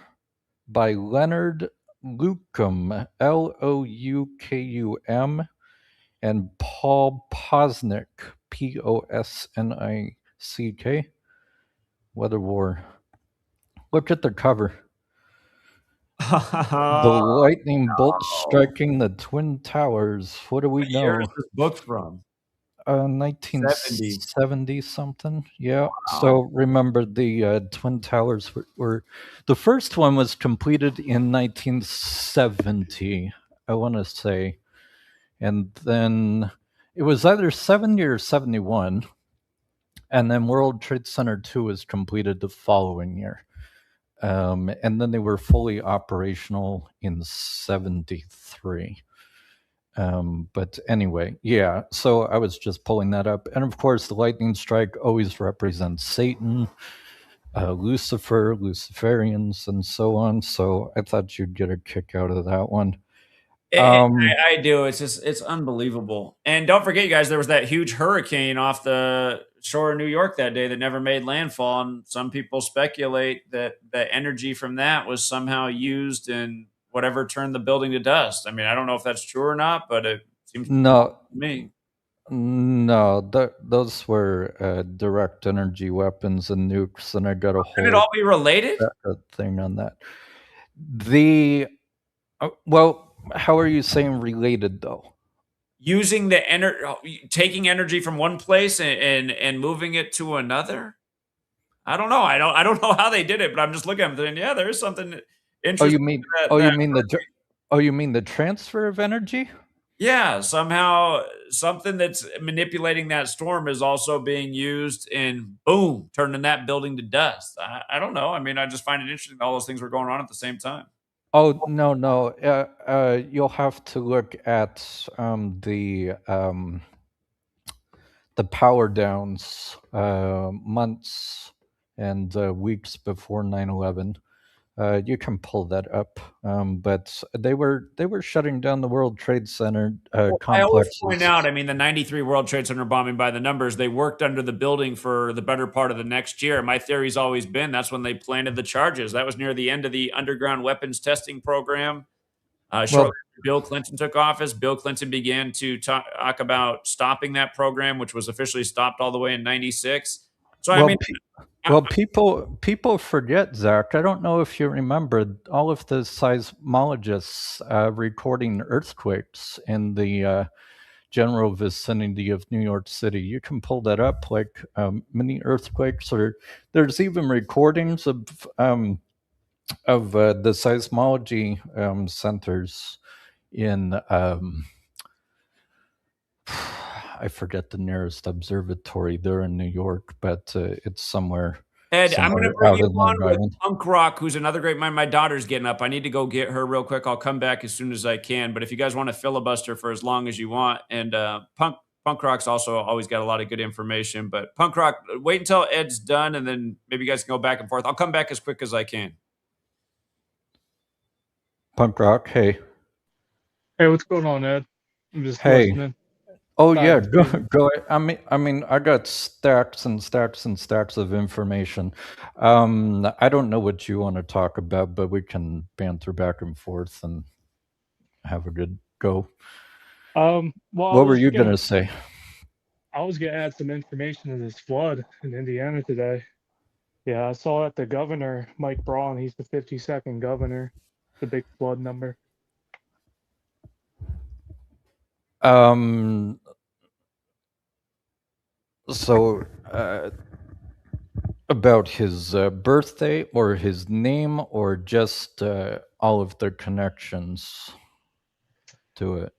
by Leonard Lukum, Loukum, and Paul Posnick, Posnick. Weather War. Look at the cover. The lightning bolt striking the Twin Towers. What do we What year know? is this book from? 1970 something. Yeah. So remember, the Twin Towers were the first one was completed in 1970, I want to say, and then it was either 70 or 71, and then World Trade Center 2 was completed the following year. And then they were fully operational in 73. But anyway, yeah, so I was just pulling that up. And of course, the lightning strike always represents Satan, Lucifer, Luciferians, and so on. So I thought you'd get a kick out of that one. I do. It's unbelievable. And don't forget, you guys, there was that huge hurricane off the shore of New York that day that never made landfall. And some people speculate that the energy from that was somehow used in whatever turned the building to dust. I mean, I don't know if that's true or not, but it seems No, to me. no, those were direct energy weapons and nukes, and I got a Could it whole all be related? thing on that. Well, how are you saying related though? Using the taking energy from one place and moving it to another. I don't know. I don't know how they did it, but I'm just looking at them and yeah, there is something interesting. You mean the transfer of energy? Yeah, somehow something that's manipulating that storm is also being used in boom, turning that building to dust. I don't know. I mean, I just find it interesting that all those things were going on at the same time. Oh no. You'll have to look at the power downs months and weeks before 9/11. You can pull that up, but they were shutting down the World Trade Center complexes. I always point out, I mean, the 93 World Trade Center bombing, by the numbers, they worked under the building for the better part of the next year. My theory's always been that's when they planted the charges. That was near the end of the underground weapons testing program. Shortly after Bill Clinton took office, Bill Clinton began to talk about stopping that program, which was officially stopped all the way in 96. So, I mean... people forget, Zach. I don't know if you remember all of the seismologists recording earthquakes in the general vicinity of New York City. You can pull that up, like mini earthquakes, or there's even recordings of the seismology centers in I forget the nearest observatory there in New York, but it's somewhere. Ed, I'm going to bring you on with Punk Rock, who's another great mind. My daughter's getting up. I need to go get her real quick. I'll come back as soon as I can. But if you guys want to filibuster for as long as you want, and Punk Rock's also always got a lot of good information. But Punk Rock, wait until Ed's done, and then maybe you guys can go back and forth. I'll come back as quick as I can. Punk Rock, hey. Hey, what's going on, Ed? I'm just listening. Oh Bad yeah, go decision. go. I mean, I got stacks and stacks and stacks of information. I don't know what you want to talk about, but we can banter back and forth and have a good go. Well, What were you gonna say? I was gonna add some information to this flood in Indiana today. Yeah, I saw that the governor, Mike Braun, he's the 52nd governor, the big flood number. Um. So, about his birthday or his name or just all of the connections to it?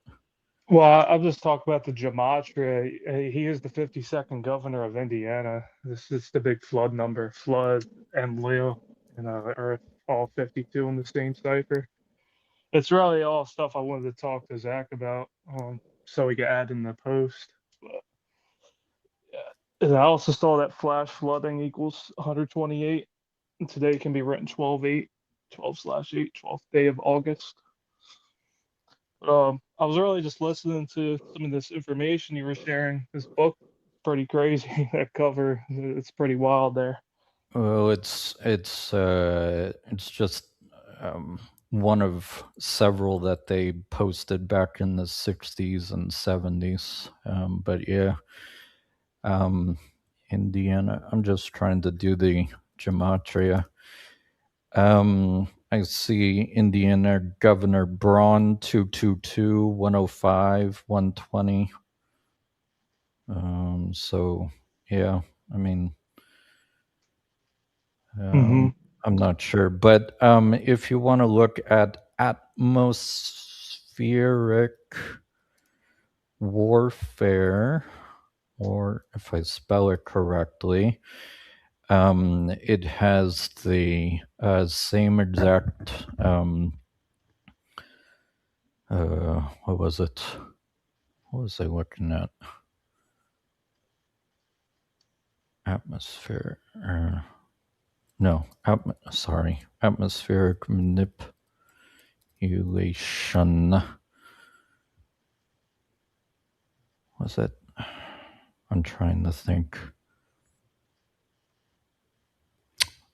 Well, I'll just talk about the gematria. He is the 52nd governor of Indiana. This is the big flood number. Flood and Leo and Earth, all 52 in the same cipher. It's really all stuff I wanted to talk to Zach about, so we could add in the post. But, yeah. And I also saw that flash flooding equals 128. And today can be written 12/8, 12/8, 12th day of August. I was really just listening to some of this information you were sharing. This book, pretty crazy. That cover, it's pretty wild there. Well, it's just one of several that they posted back in the 60s and 70s. But yeah, Indiana. I'm just trying to do the gematria. I see Indiana Governor Braun 222 105 120. So yeah, I mean, Mm-hmm. I'm not sure, but if you want to look at atmospheric warfare, or if I spell it correctly, it has the same exact. What was it? What was I looking at? Atmosphere. No, sorry. Atmospheric manipulation. Was it? I'm trying to think.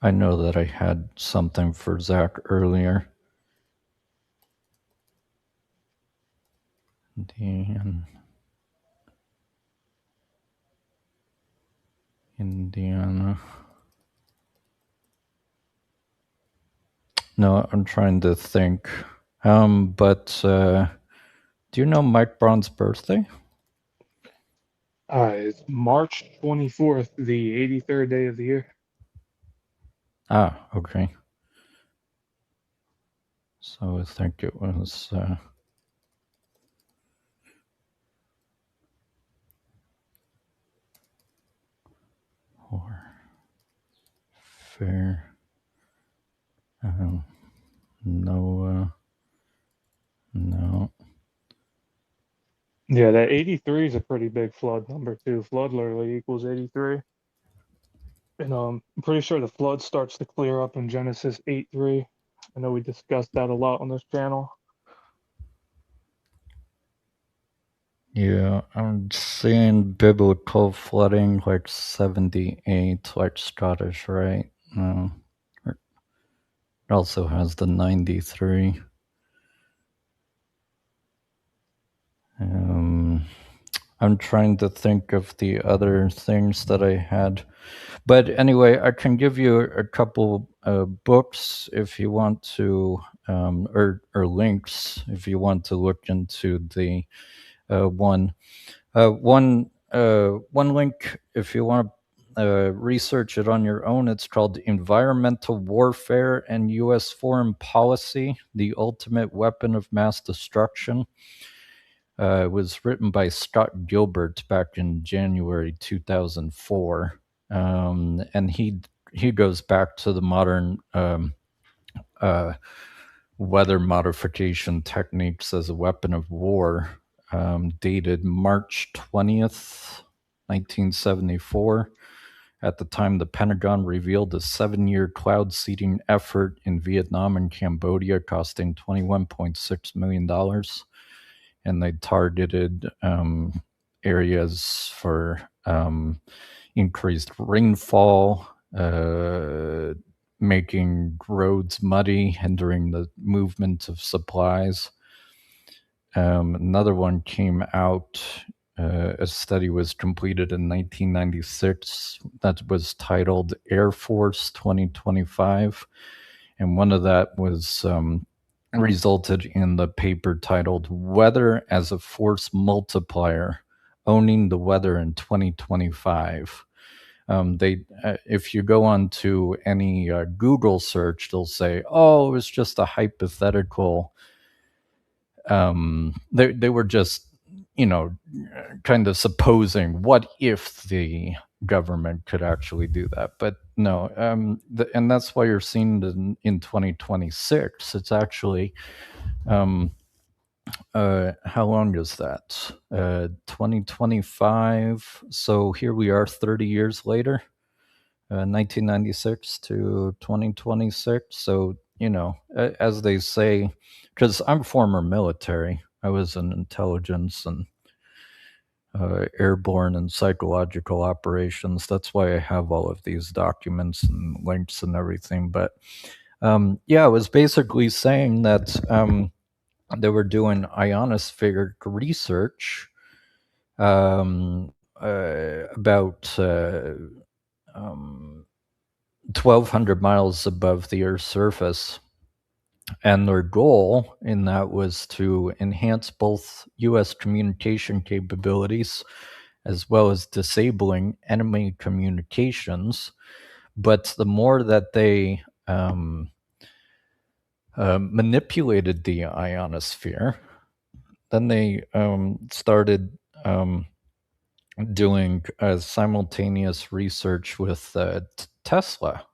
I know that I had something for Zach earlier. Indiana. No, I'm trying to think. But do you know Mike Braun's birthday? It's March 24th, the 83rd day of the year. Ah, okay. So I think it was or fair. No. Yeah, that 83 is a pretty big flood number too. Flood literally equals 83. And I'm pretty sure the flood starts to clear up in Genesis 8:3. I know we discussed that a lot on this channel. Yeah, I'm seeing biblical flooding like 78, like Scottish, right? No. It also has the 93. I'm trying to think of the other things that I had. But anyway, I can give you a couple books if you want to, or links if you want to look into the one. One link if you want to research it on your own. It's called Environmental Warfare and U.S. Foreign Policy: The Ultimate Weapon of Mass Destruction. It was written by Scott Gilbert back in January 2004, and he goes back to the modern weather modification techniques as a weapon of war, dated March 20th, 1974. At the time, the Pentagon revealed a 7-year cloud seeding effort in Vietnam and Cambodia costing $21.6 million. And they targeted areas for increased rainfall, making roads muddy, hindering the movement of supplies. Another one came out. A study was completed in 1996 that was titled Air Force 2025. And one of that was resulted in the paper titled Weather as a Force Multiplier, Owning the Weather in 2025. If you go on to any Google search, they'll say, oh, it was just a hypothetical. They were just, kind of supposing what if the government could actually do that. But no, and that's why you're seeing in 2026. It's actually, how long is that? 2025. So here we are 30 years later, 1996 to 2026. So, as they say, because I'm former military, I was in intelligence and airborne and psychological operations. That's why I have all of these documents and links and everything. But yeah, I was basically saying that they were doing ionospheric research about 1,200 miles above the Earth's surface. And their goal in that was to enhance both U.S. communication capabilities as well as disabling enemy communications. But the more that they manipulated the ionosphere, then they started doing simultaneous research with Tesla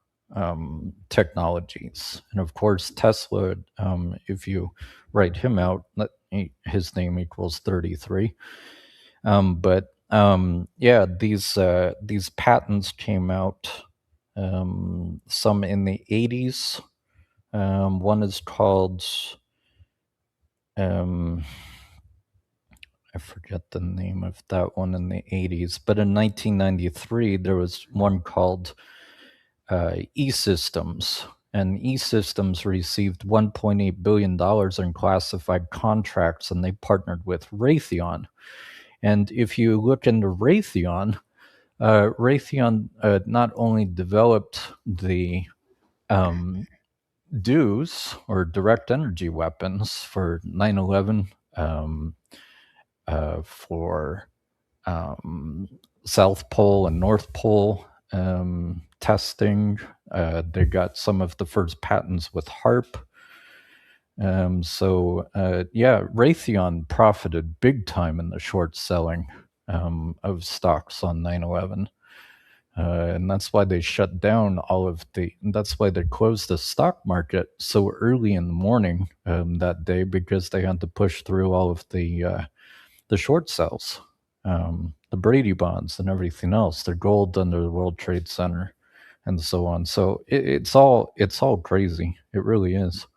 technologies. And of course, Tesla, if you write him out, his name equals 33. But yeah, these patents came out, some in the 80s. One is called, I forget the name of that one in the 80s, but in 1993, there was one called E-Systems, and E-Systems received $1.8 billion in classified contracts, and they partnered with Raytheon. And if you look into Raytheon, Raytheon not only developed the DEWs, or direct energy weapons, for 9/11, for South Pole and North Pole testing. They got some of the first patents with HARP. So yeah, Raytheon profited big time in the short selling of stocks on 9/11. And that's why they shut down that's why they closed the stock market so early in the morning that day, because they had to push through all of the short sells, the Brady bonds and everything else, the gold under the World Trade Center and so on. So it's all crazy. It really is.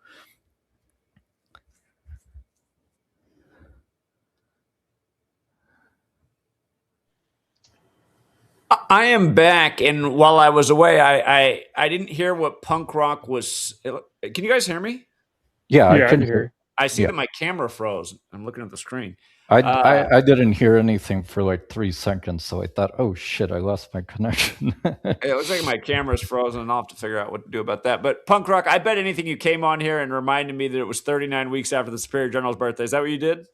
I am back, and while I was away, I didn't hear what punk rock was. Can you guys hear me? Yeah, Yeah, I can hear. I see Yeah. that my camera froze. I'm looking at the screen. I didn't hear anything for like 3 seconds, so I thought, oh shit, I lost my connection. It looks like my camera's frozen, and I'll have to figure out what to do about that. But punk rock, I bet anything you came on here and reminded me that it was 39 weeks after the Superior General's birthday. Is that what you did?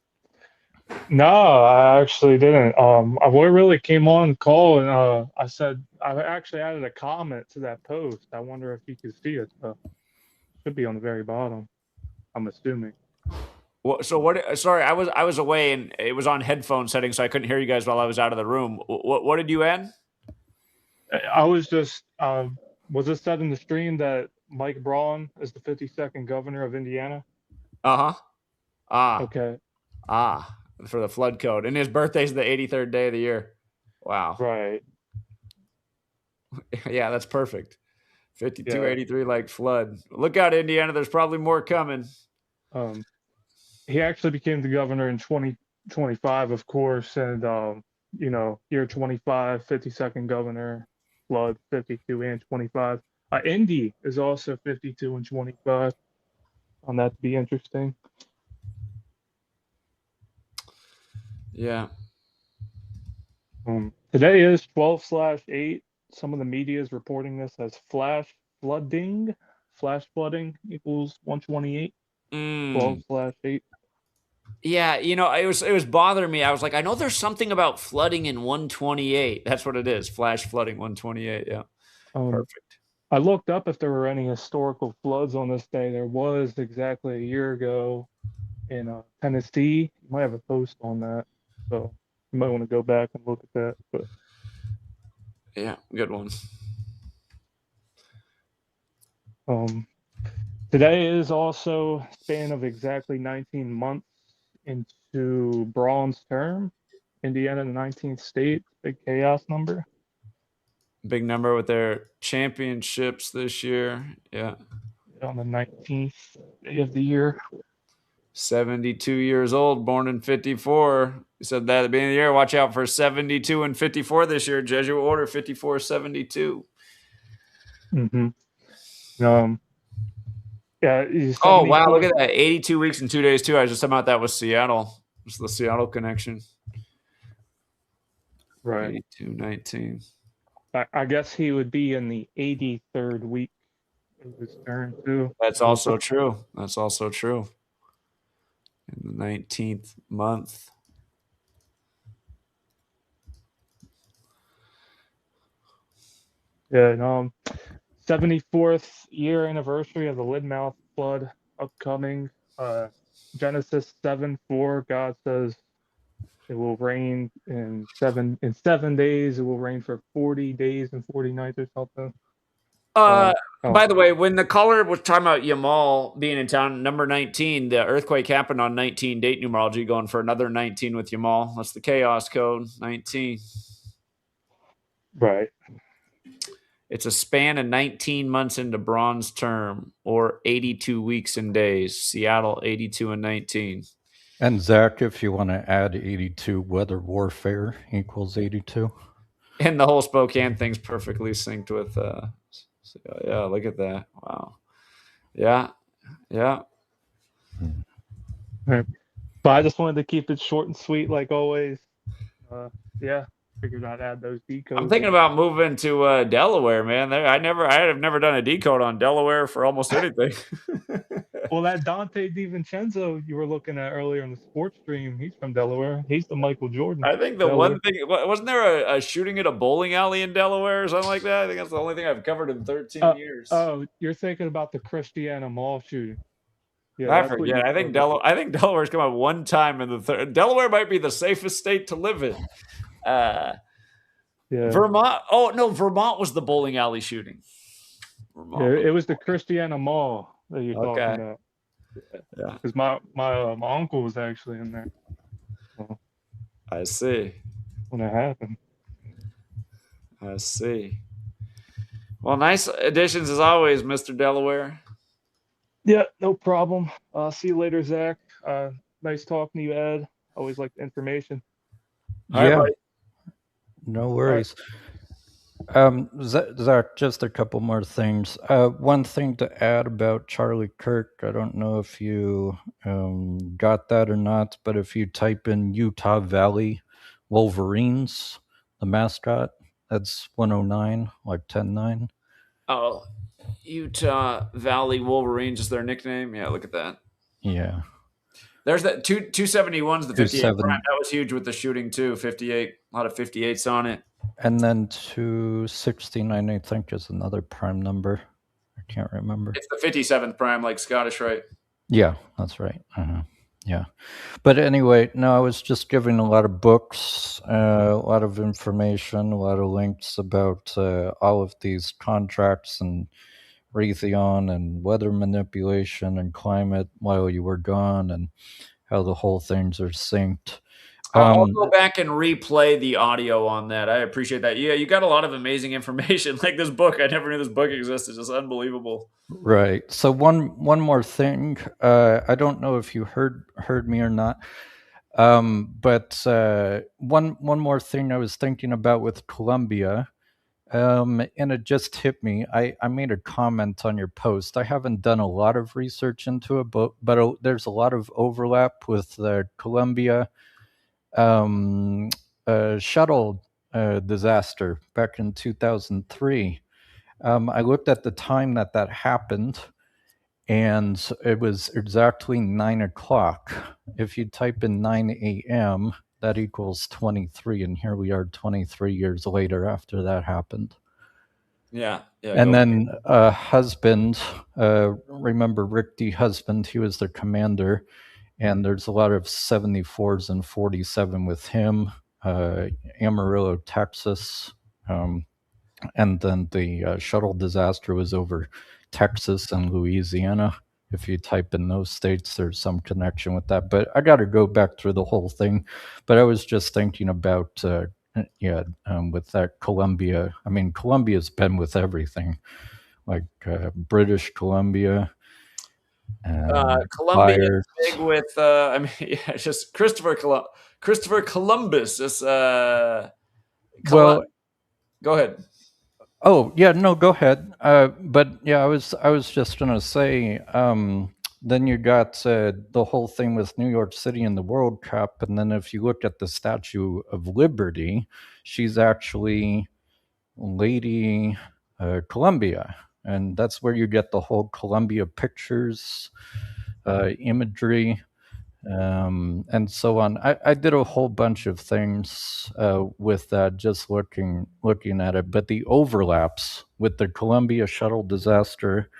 No, I actually didn't. I really came on call, and I said I actually added a comment to that post. I wonder if you could see it. Should be on the very bottom, I'm assuming. Well, so what? Sorry, I was away, and it was on headphone settings, so I couldn't hear you guys while I was out of the room. What did you add? I was just was it said in the stream that Mike Braun is the 52nd governor of Indiana? Uh-huh. Okay. For the flood code. And his birthday's the 83rd day of the year. Wow. Right. Yeah, that's perfect. 5283 like flood. Look out, Indiana. There's probably more coming. He actually became the governor in 2025, of course, and year 25, 52nd governor, flood 52 and 25. Indy is also 52 and 25. On that to be interesting. Yeah. Today is 12/8. Some of the media is reporting this as flash flooding. Flash flooding equals 128. 12/8. Yeah, it was bothering me. I was like, I know there's something about flooding in 128. That's what it is. Flash flooding 128. Yeah. Perfect. I looked up if there were any historical floods on this day. There was exactly a year ago in Tennessee. You might have a post on that, so you might want to go back and look at that. But yeah, good one. Today is also a span of exactly 19 months into Braun's term. Indiana, the 19th state, big chaos number. Big number with their championships this year. Yeah. On the 19th day of the year. 72 years old, born in 54. You said that at the beginning of the year. Watch out for 72 and 54 this year. Jesuit order 5472. Mm-hmm. Yeah. Oh, wow. Look at that. 82 weeks and 2 days, too. I was just talking about that with Seattle. It's the Seattle connection. Right. 82-19. I guess he would be in the 83rd week of his term, too. That's also true. That's also true. In the 19th month. Yeah, 74th year anniversary of the Lidmouth flood upcoming. Genesis 7:4, God says it will rain in 7 days. It will rain for 40 days and 40 nights or something. By the way, when the caller was talking about Yamal being in town, number 19, the earthquake happened on 19, date numerology, going for another 19 with Yamal. That's the chaos code, 19. Right. It's a span of 19 months into Braun's term, or 82 weeks and days. Seattle, 82 and 19. And Zach, if you want to add 82, weather warfare equals 82. And the whole Spokane thing's perfectly synced with, yeah, look at that. Wow. Yeah. Yeah. Right. But I just wanted to keep it short and sweet like always. Yeah. Figured I'd add those decodes. I'm thinking about moving to Delaware, man. I have never done a decode on Delaware for almost anything. Well, that Dante DiVincenzo you were looking at earlier in the sports stream, he's from Delaware. He's the Michael Jordan. I think the Delaware. one thing, wasn't there a shooting at a bowling alley in Delaware or something like that? I think that's the only thing I've covered in 13 years. Oh, you're thinking about the Christiana Mall shooting. Yeah, I forget. I think Delaware's come out one time in the third. Delaware might be the safest state to live in. Yeah. Vermont. Oh no, Vermont was the bowling alley shooting. It was the Christiana Mall that you're talking about. Yeah, because my uncle was actually in there. So, I see. When it happened. I see. Well, nice additions as always, Mr. Delaware. Yeah, no problem. See you later, Zach. Nice talking to you, Ed. Always like the information. Yeah. Right, no worries. Zach, just a couple more things. One thing to add about Charlie Kirk, I don't know if you got that or not, but if you type in Utah Valley Wolverines, the mascot, that's 109, like 10-9. Oh, Utah Valley Wolverines is their nickname. Yeah, look at that. Yeah. There's that 271's the 58 prime. That was huge with the shooting too. 58, a lot of 58s on it. And then 269, I think, is another prime number. I can't remember. It's the 57th prime, like Scottish, right? Yeah, that's right. Yeah. But anyway, no, I was just giving a lot of books, a lot of information, a lot of links about all of these contracts and Raytheon and weather manipulation and climate while you were gone and how the whole things are synced. I'll go back and replay the audio on that. I appreciate that. Yeah, you got a lot of amazing information. Like this book, I never knew this book existed. It's unbelievable. Right. So one more thing. I don't know if you heard me or not. But one more thing I was thinking about with Colombia, and it just hit me. I made a comment on your post. I haven't done a lot of research into it, but there's a lot of overlap with the Colombia shuttle disaster back in 2003. I looked at the time that happened, and it was exactly 9 o'clock. If you type in 9 a.m., that equals 23, and here we are 23 years later after that happened. Yeah. And then Husband, remember Rick D. Husband, he was the commander, and there's a lot of 74s and 47 with him, Amarillo, Texas. And then the shuttle disaster was over Texas and Louisiana. If you type in those states, there's some connection with that. But I got to go back through the whole thing. But I was just thinking about, with that Columbia. I mean, Columbia's been with everything, like British Columbia. Columbia Fires. is big with, I mean, yeah, it's just Christopher Columbus. It's, Well, go ahead. oh yeah, no, go ahead. But yeah, I was just gonna say. Then you got the whole thing with New York City and the World Cup, and then if you look at the Statue of Liberty, she's actually Lady Columbia, and that's where you get the whole Columbia pictures, imagery, and so on. I did a whole bunch of things with that, just looking at it. But the overlaps with the Columbia shuttle disaster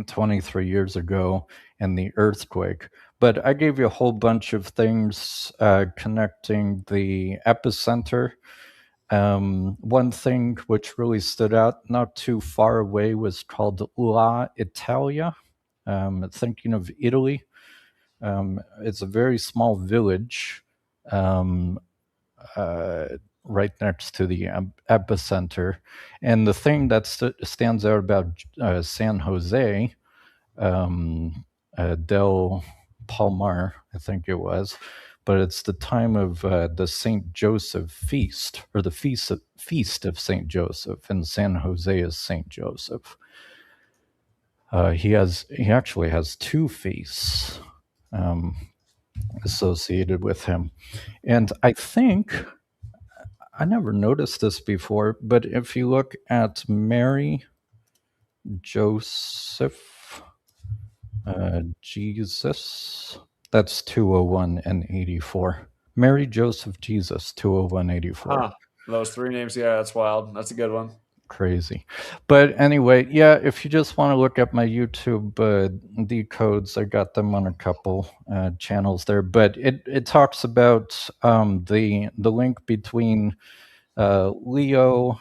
23 years ago and the earthquake. But I gave you a whole bunch of things connecting the epicenter. One thing which really stood out not too far away was called La Italia. Thinking of Italy. It's a very small village right next to the epicenter. And the thing that stands out about San Jose, Del Palmar, I think it was, but it's the time of the St. Joseph feast, or the feast of St. Joseph, and San Jose is St. Joseph. He actually has two feasts associated with him. And I think, I never noticed this before, but if you look at Mary, Joseph, Jesus, that's 201 and 84. Mary, Joseph, Jesus, 201, 84. Those three names, yeah, that's wild. That's a good one. Crazy. But anyway, yeah, if you just want to look at my YouTube decodes, I got them on a couple channels there. But it talks about the link between Leo,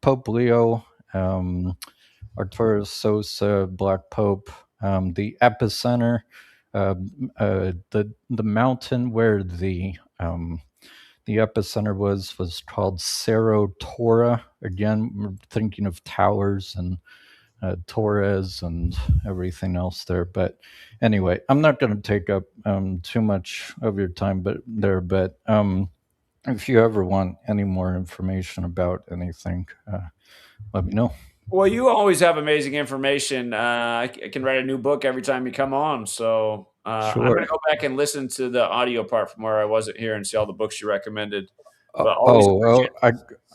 Pope Leo, Arturo Sosa, Black Pope, the epicenter, the mountain where the epicenter was called Cerro Torre. Again, we're thinking of towers and Torres and everything else there. But anyway, I'm not going to take up too much of your time, but if you ever want any more information about anything, let me know. Well, you always have amazing information. I can write a new book every time you come on. So I'm Sure. going to go back and listen to the audio part from where I wasn't here and see all the books you recommended. But well,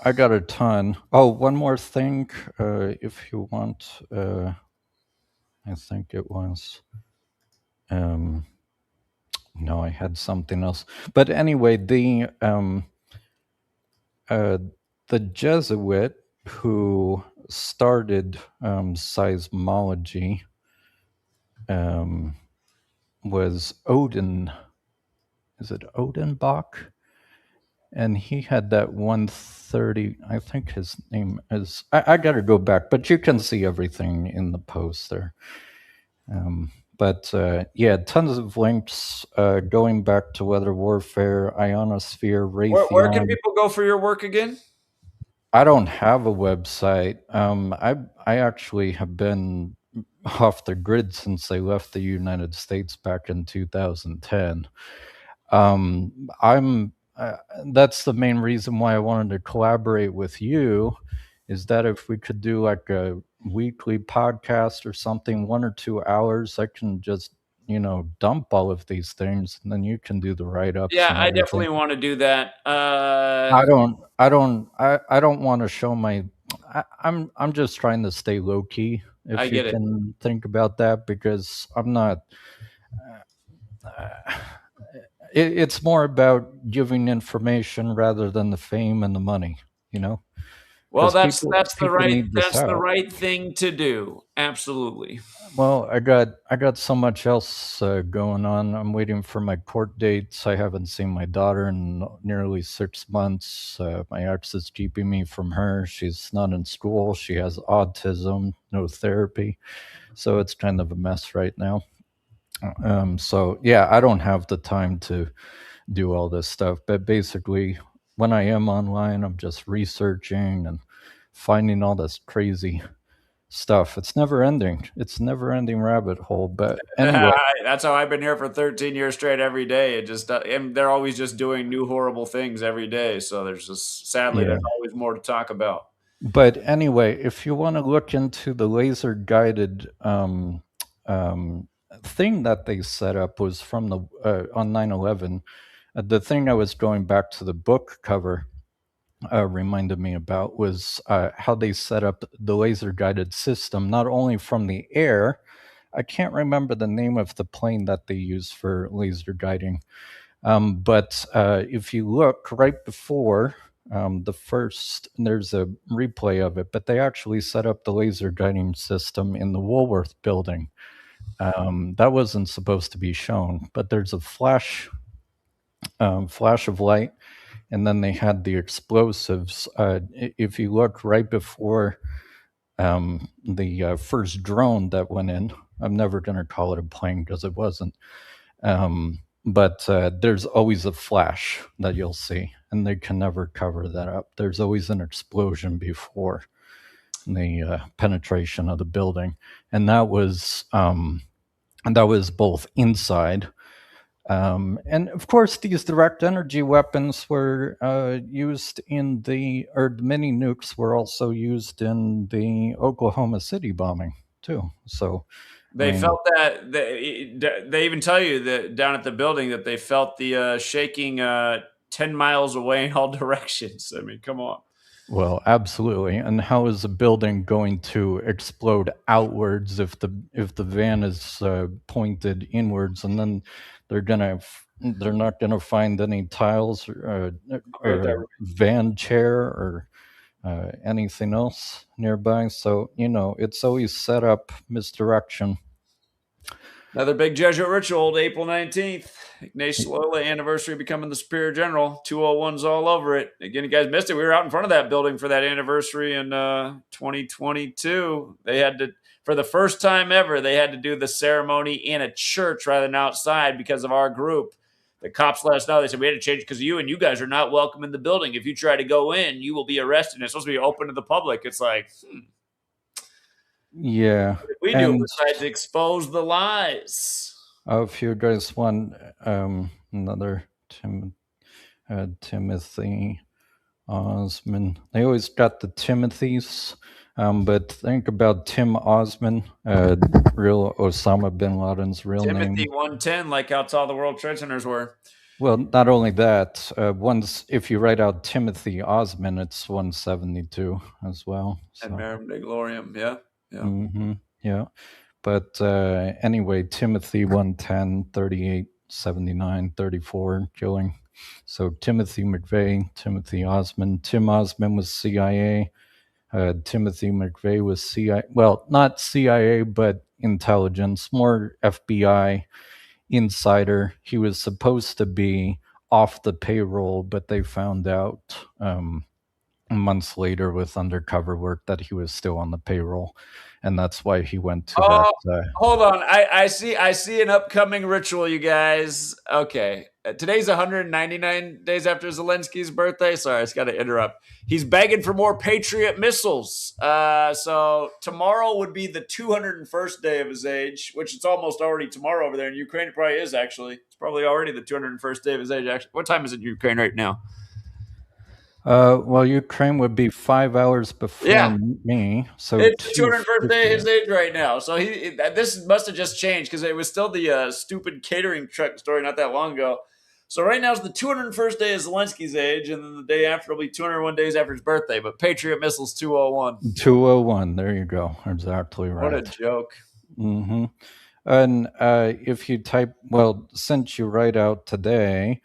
I got a ton. Oh, one more thing, if you want. I think it was. No, I had something else. But anyway, the Jesuit who started seismology was Odin. Is it Odenbach? And he had that 130. I think his name is. I got to go back, but you can see everything in the post there. But yeah, tons of links going back to weather warfare, ionosphere, Raytheon. Where can people go for your work again? I don't have a website. I actually have been off the grid since they left the United States back in 2010. I'm that's the main reason why I wanted to collaborate with you, is that if we could do like a weekly podcast or something, 1 or 2 hours, I can just dump all of these things, and then you can do the write-ups Yeah, and I everything. definitely want to do that. I don't want to show my. I'm just trying to stay low key. I If you get it. can think about that, because I'm not. It's more about giving information rather than the fame and the money. Well, 'Cause that's the people right need this out. thing to do. Absolutely. Well, I got so much else going on. I'm waiting for my court dates. I haven't seen my daughter in nearly 6 months. My ex is keeping me from her. She's not in school. She has autism, no therapy. So it's kind of a mess right now. So yeah, I don't have the time to do all this stuff. But basically, when I am online, I'm just researching and finding all this crazy stuff. It's never ending. It's never ending rabbit hole. But anyway, That's how I've been here for 13 years straight every day. It just and they're always just doing new horrible things every day. So there's just sadly yeah. there's always more to talk about. But anyway, if you want to look into the laser guided thing that they set up, was from the on 9/11. The thing I was going back to the book cover reminded me about was how they set up the laser guided system, not only from the air. I can't remember the name of the plane that they use for laser guiding. But if you look right before the first, there's a replay of it, but they actually set up the laser guiding system in the Woolworth building. That wasn't supposed to be shown, but there's a flash of light, and then they had the explosives. If you look right before the first drone that went in, I'm never going to call it a plane because it wasn't. But there's always a flash that you'll see, and they can never cover that up. There's always an explosion before the penetration of the building, and that was both inside. And of course, these direct energy weapons were used the mini nukes were also used in the Oklahoma City bombing too. So They felt that they even tell you that down at the building that they felt the shaking 10 miles away in all directions. I mean, come on. Well, absolutely. And how is a building going to explode outwards if the van is pointed inwards, and then they're not gonna find any tiles or a van chair or anything else nearby? So it's always set up misdirection. Another big Jesuit ritual, April 19th. Ignatius Loyola anniversary becoming the Superior General. 201's all over it. Again, you guys missed it. We were out in front of that building for that anniversary in 2022. They had to, for the first time ever, they had to do the ceremony in a church rather than outside because of our group. The cops let us know. They said, we had to change it because of you, and you guys are not welcome in the building. If you try to go in, you will be arrested. And it's supposed to be open to the public. It's like, Yeah. what did we do besides expose the lies? If you guys want another Timothy Osman, they always got the Timothys, but think about Tim Osman, real Osama bin Laden's real name. Timothy 110, like how tall the World Trade Centers were. Well, not only that, if you write out Timothy Osman, it's 172 as well. So. And Marum de Gloriam, yeah. Yeah. But anyway, Timothy 110, 38, 79, 34 killing. So Timothy McVeigh, Timothy Osman. Tim Osman was CIA. Timothy McVeigh was CIA. Well, not CIA, but intelligence, more FBI insider. He was supposed to be off the payroll, but they found out months later with undercover work that he was still on the payroll, and that's why he went to Oh, that. hold on. I see an upcoming ritual, you guys. Okay. Today's 199 days after Zelensky's birthday. Sorry, I just got to interrupt. He's begging for more Patriot missiles. So tomorrow would be the 201st day of his age, which it's almost already tomorrow over there in Ukraine. It probably is, actually. It's probably already the 201st day of his age, actually. What time is it in Ukraine right now? Well, Ukraine would be 5 hours before me, so it's the 201st day of 2:50. his age right now. So this must have just changed because it was still the stupid catering truck story not that long ago. So right now is the 201st day of Zelensky's age, and then the day after will be 201 days after his birthday. But Patriot missiles 201. 201. There you go. Exactly right. What a joke. Mm-hmm. And if you type, well, since you write out today,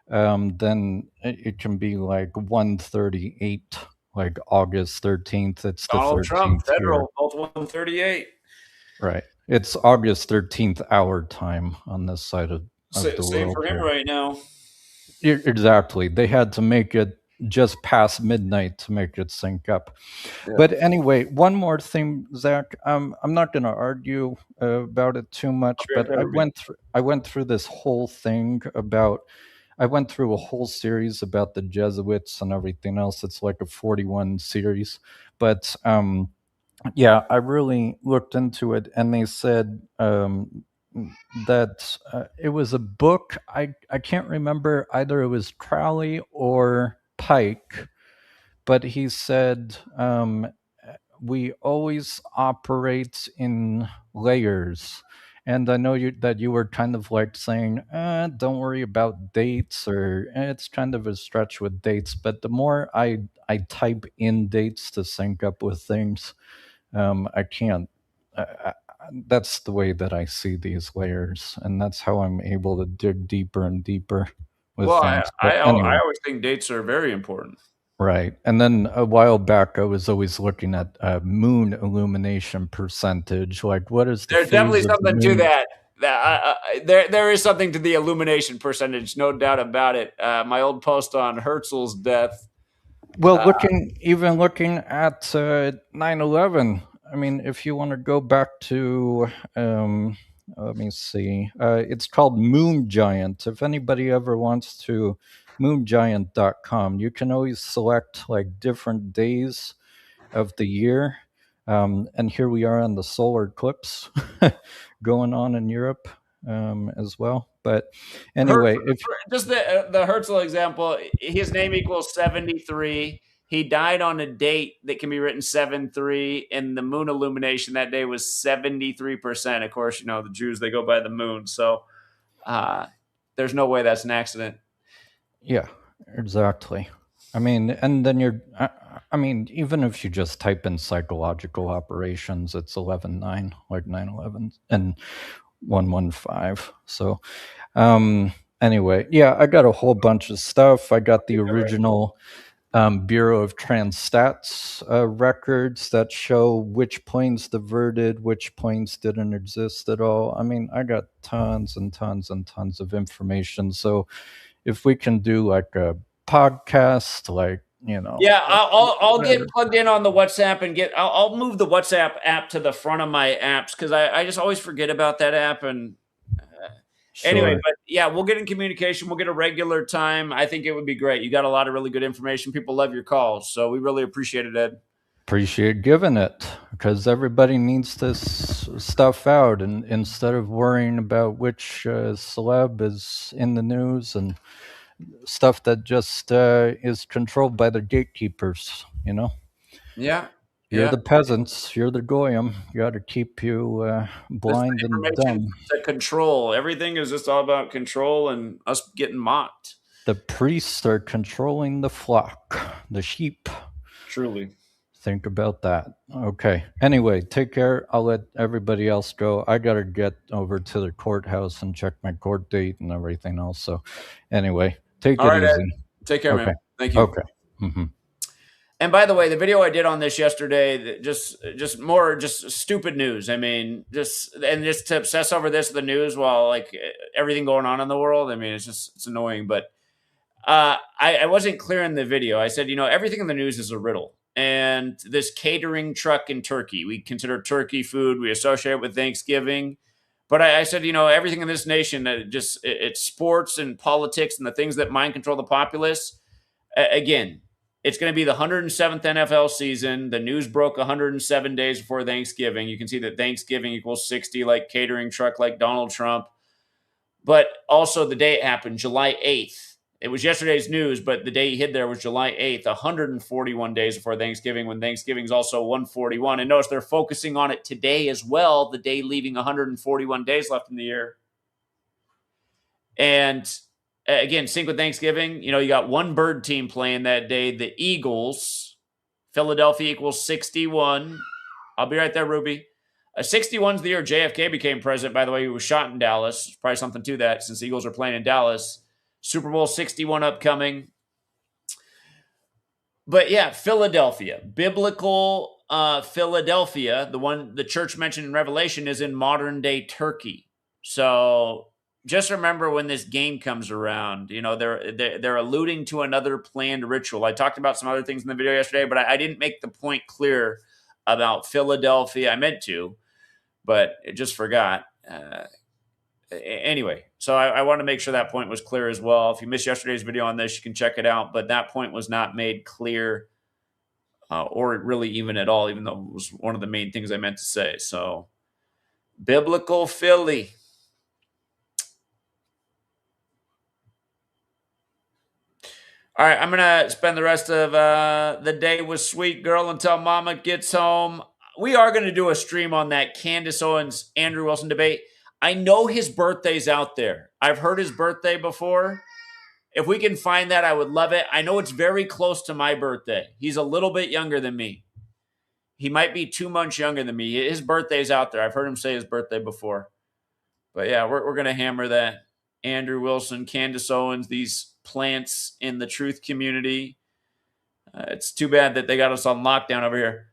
then it can be like 138, like August 13th. It's the Donald 13th Trump, here. federal, multiple 138. Right. It's August 13th our time on this side of the Same world for him here. right now. Exactly. They had to make it just past midnight to make it sync up. Yeah. But anyway, one more thing, Zach. I'm not going to argue about it too much, Okay, but I went through this whole thing about. I went through a whole series about the Jesuits and everything else. It's like a 41 series, but yeah, I really looked into it, and they said that it was a book. I can't remember, either it was Crowley or Pike, but he said we always operate in layers. And I know that you were kind of like saying, don't worry about dates, or it's kind of a stretch with dates. But the more I type in dates to sync up with things, I can't. That's the way that I see these layers, and that's how I'm able to dig deeper and deeper with Well, things. I But anyway, always think dates are very important. right. And then a while back, I was always looking at moon illumination percentage. Like, what is the There's definitely phase of the something to moon? that. There is something to the illumination percentage, no doubt about it. My old post on Herzl's death. Well, looking at 9/11. I mean, if you want to go back to, let me see, it's called Moon Giant. If anybody ever wants to, moongiant.com, you can always select like different days of the year. And here we are on the solar eclipse going on in Europe as well. But anyway, Just the Herzl example, his name equals 73. He died on a date that can be written 7-3, and the moon illumination that day was 73%. Of course, you know, the Jews, they go by the moon. So there's no way that's an accident. Yeah, exactly. I mean, and then I mean, even if you just type in psychological operations, it's 11/9, like 9/11 and 115. So, anyway, yeah, I got a whole bunch of stuff. I got the original Bureau of Transstats records that show which planes diverted, which planes didn't exist at all. I mean, I got tons and tons and tons of information. So if we can do like a podcast, like, you know. Yeah, I'll get plugged in on the WhatsApp and I'll move the WhatsApp app to the front of my apps because I just always forget about that app. And anyway, but yeah, we'll get in communication. We'll get a regular time. I think it would be great. You got a lot of really good information. People love your calls, so we really appreciate it, Ed. Appreciate giving it, because everybody needs this stuff out, and instead of worrying about which celeb is in the news and stuff that just is controlled by the gatekeepers, you know. Yeah. You're the peasants. You're the goyim. You got to keep you blind and dumb. To control. Everything is just all about control and us getting mocked. The priests are controlling the flock, the sheep. Truly. Think about that. Okay. Anyway, take care. I'll let everybody else go. I got to get over to the courthouse and check my court date and everything else. So anyway, take it easy. Ed. Take care, man. Thank you. Okay. Mm-hmm. And by the way, the video I did on this yesterday, just stupid news. I mean, just to obsess over the news while like everything going on in the world. I mean, it's annoying. But I wasn't clear in the video. I said, everything in the news is a riddle. And this catering truck in Turkey, we consider turkey food. We associate it with Thanksgiving. But I said, everything in this nation, it's sports and politics and the things that mind control the populace. Again, it's going to be the 107th NFL season. The news broke 107 days before Thanksgiving. You can see that Thanksgiving equals 60, like catering truck, like Donald Trump. But also the day it happened, July 8th. It was yesterday's news, but the day he hid there was July 8th, 141 days before Thanksgiving, when Thanksgiving is also 141. And notice they're focusing on it today as well, the day leaving 141 days left in the year. And again, sync with Thanksgiving, you got one bird team playing that day, the Eagles. Philadelphia equals 61. I'll be right there, Ruby. 61's the year JFK became president, by the way. He was shot in Dallas. Probably something to that since the Eagles are playing in Dallas. Super Bowl 61 upcoming. But yeah, Philadelphia. Biblical Philadelphia, the church mentioned in Revelation, is in modern day Turkey. So just remember when this game comes around, they're alluding to another planned ritual. I talked about some other things in the video yesterday, but I didn't make the point clear about Philadelphia. I meant to, but I just forgot. Anyway, so I want to make sure that point was clear as well. If you missed yesterday's video on this, you can check it out. But that point was not made clear or really even at all, even though it was one of the main things I meant to say. So, biblical Philly. All right, I'm going to spend the rest of the day with Sweet Girl until Mama gets home. We are going to do a stream on that Candace Owens, Andrew Wilson debate. I know his birthday's out there. I've heard his birthday before. If we can find that, I would love it. I know it's very close to my birthday. He's a little bit younger than me. He might be 2 months younger than me. His birthday's out there. I've heard him say his birthday before. But yeah, we're going to hammer that. Andrew Wilson, Candace Owens, these plants in the truth community. It's too bad that they got us on lockdown over here.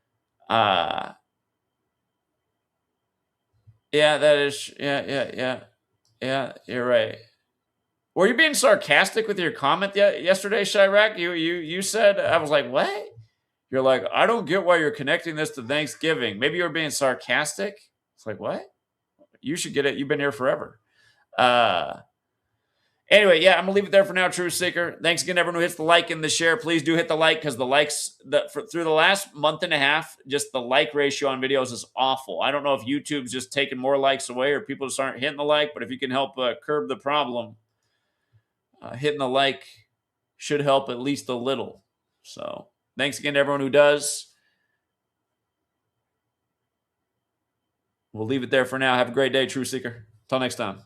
Yeah, that is. Yeah. You're right. Were you being sarcastic with your comment yesterday, Chirac? You said, I was like, what? You're like, I don't get why you're connecting this to Thanksgiving. Maybe you were being sarcastic. It's like, what? You should get it. You've been here forever. Anyway, yeah, I'm going to leave it there for now, True Seeker. Thanks again to everyone who hits the like and the share. Please do hit the like because the likes, through the last month and a half, just the like ratio on videos is awful. I don't know if YouTube's just taking more likes away or people just aren't hitting the like, but if you can help curb the problem, hitting the like should help at least a little. So thanks again to everyone who does. We'll leave it there for now. Have a great day, True Seeker. Until next time.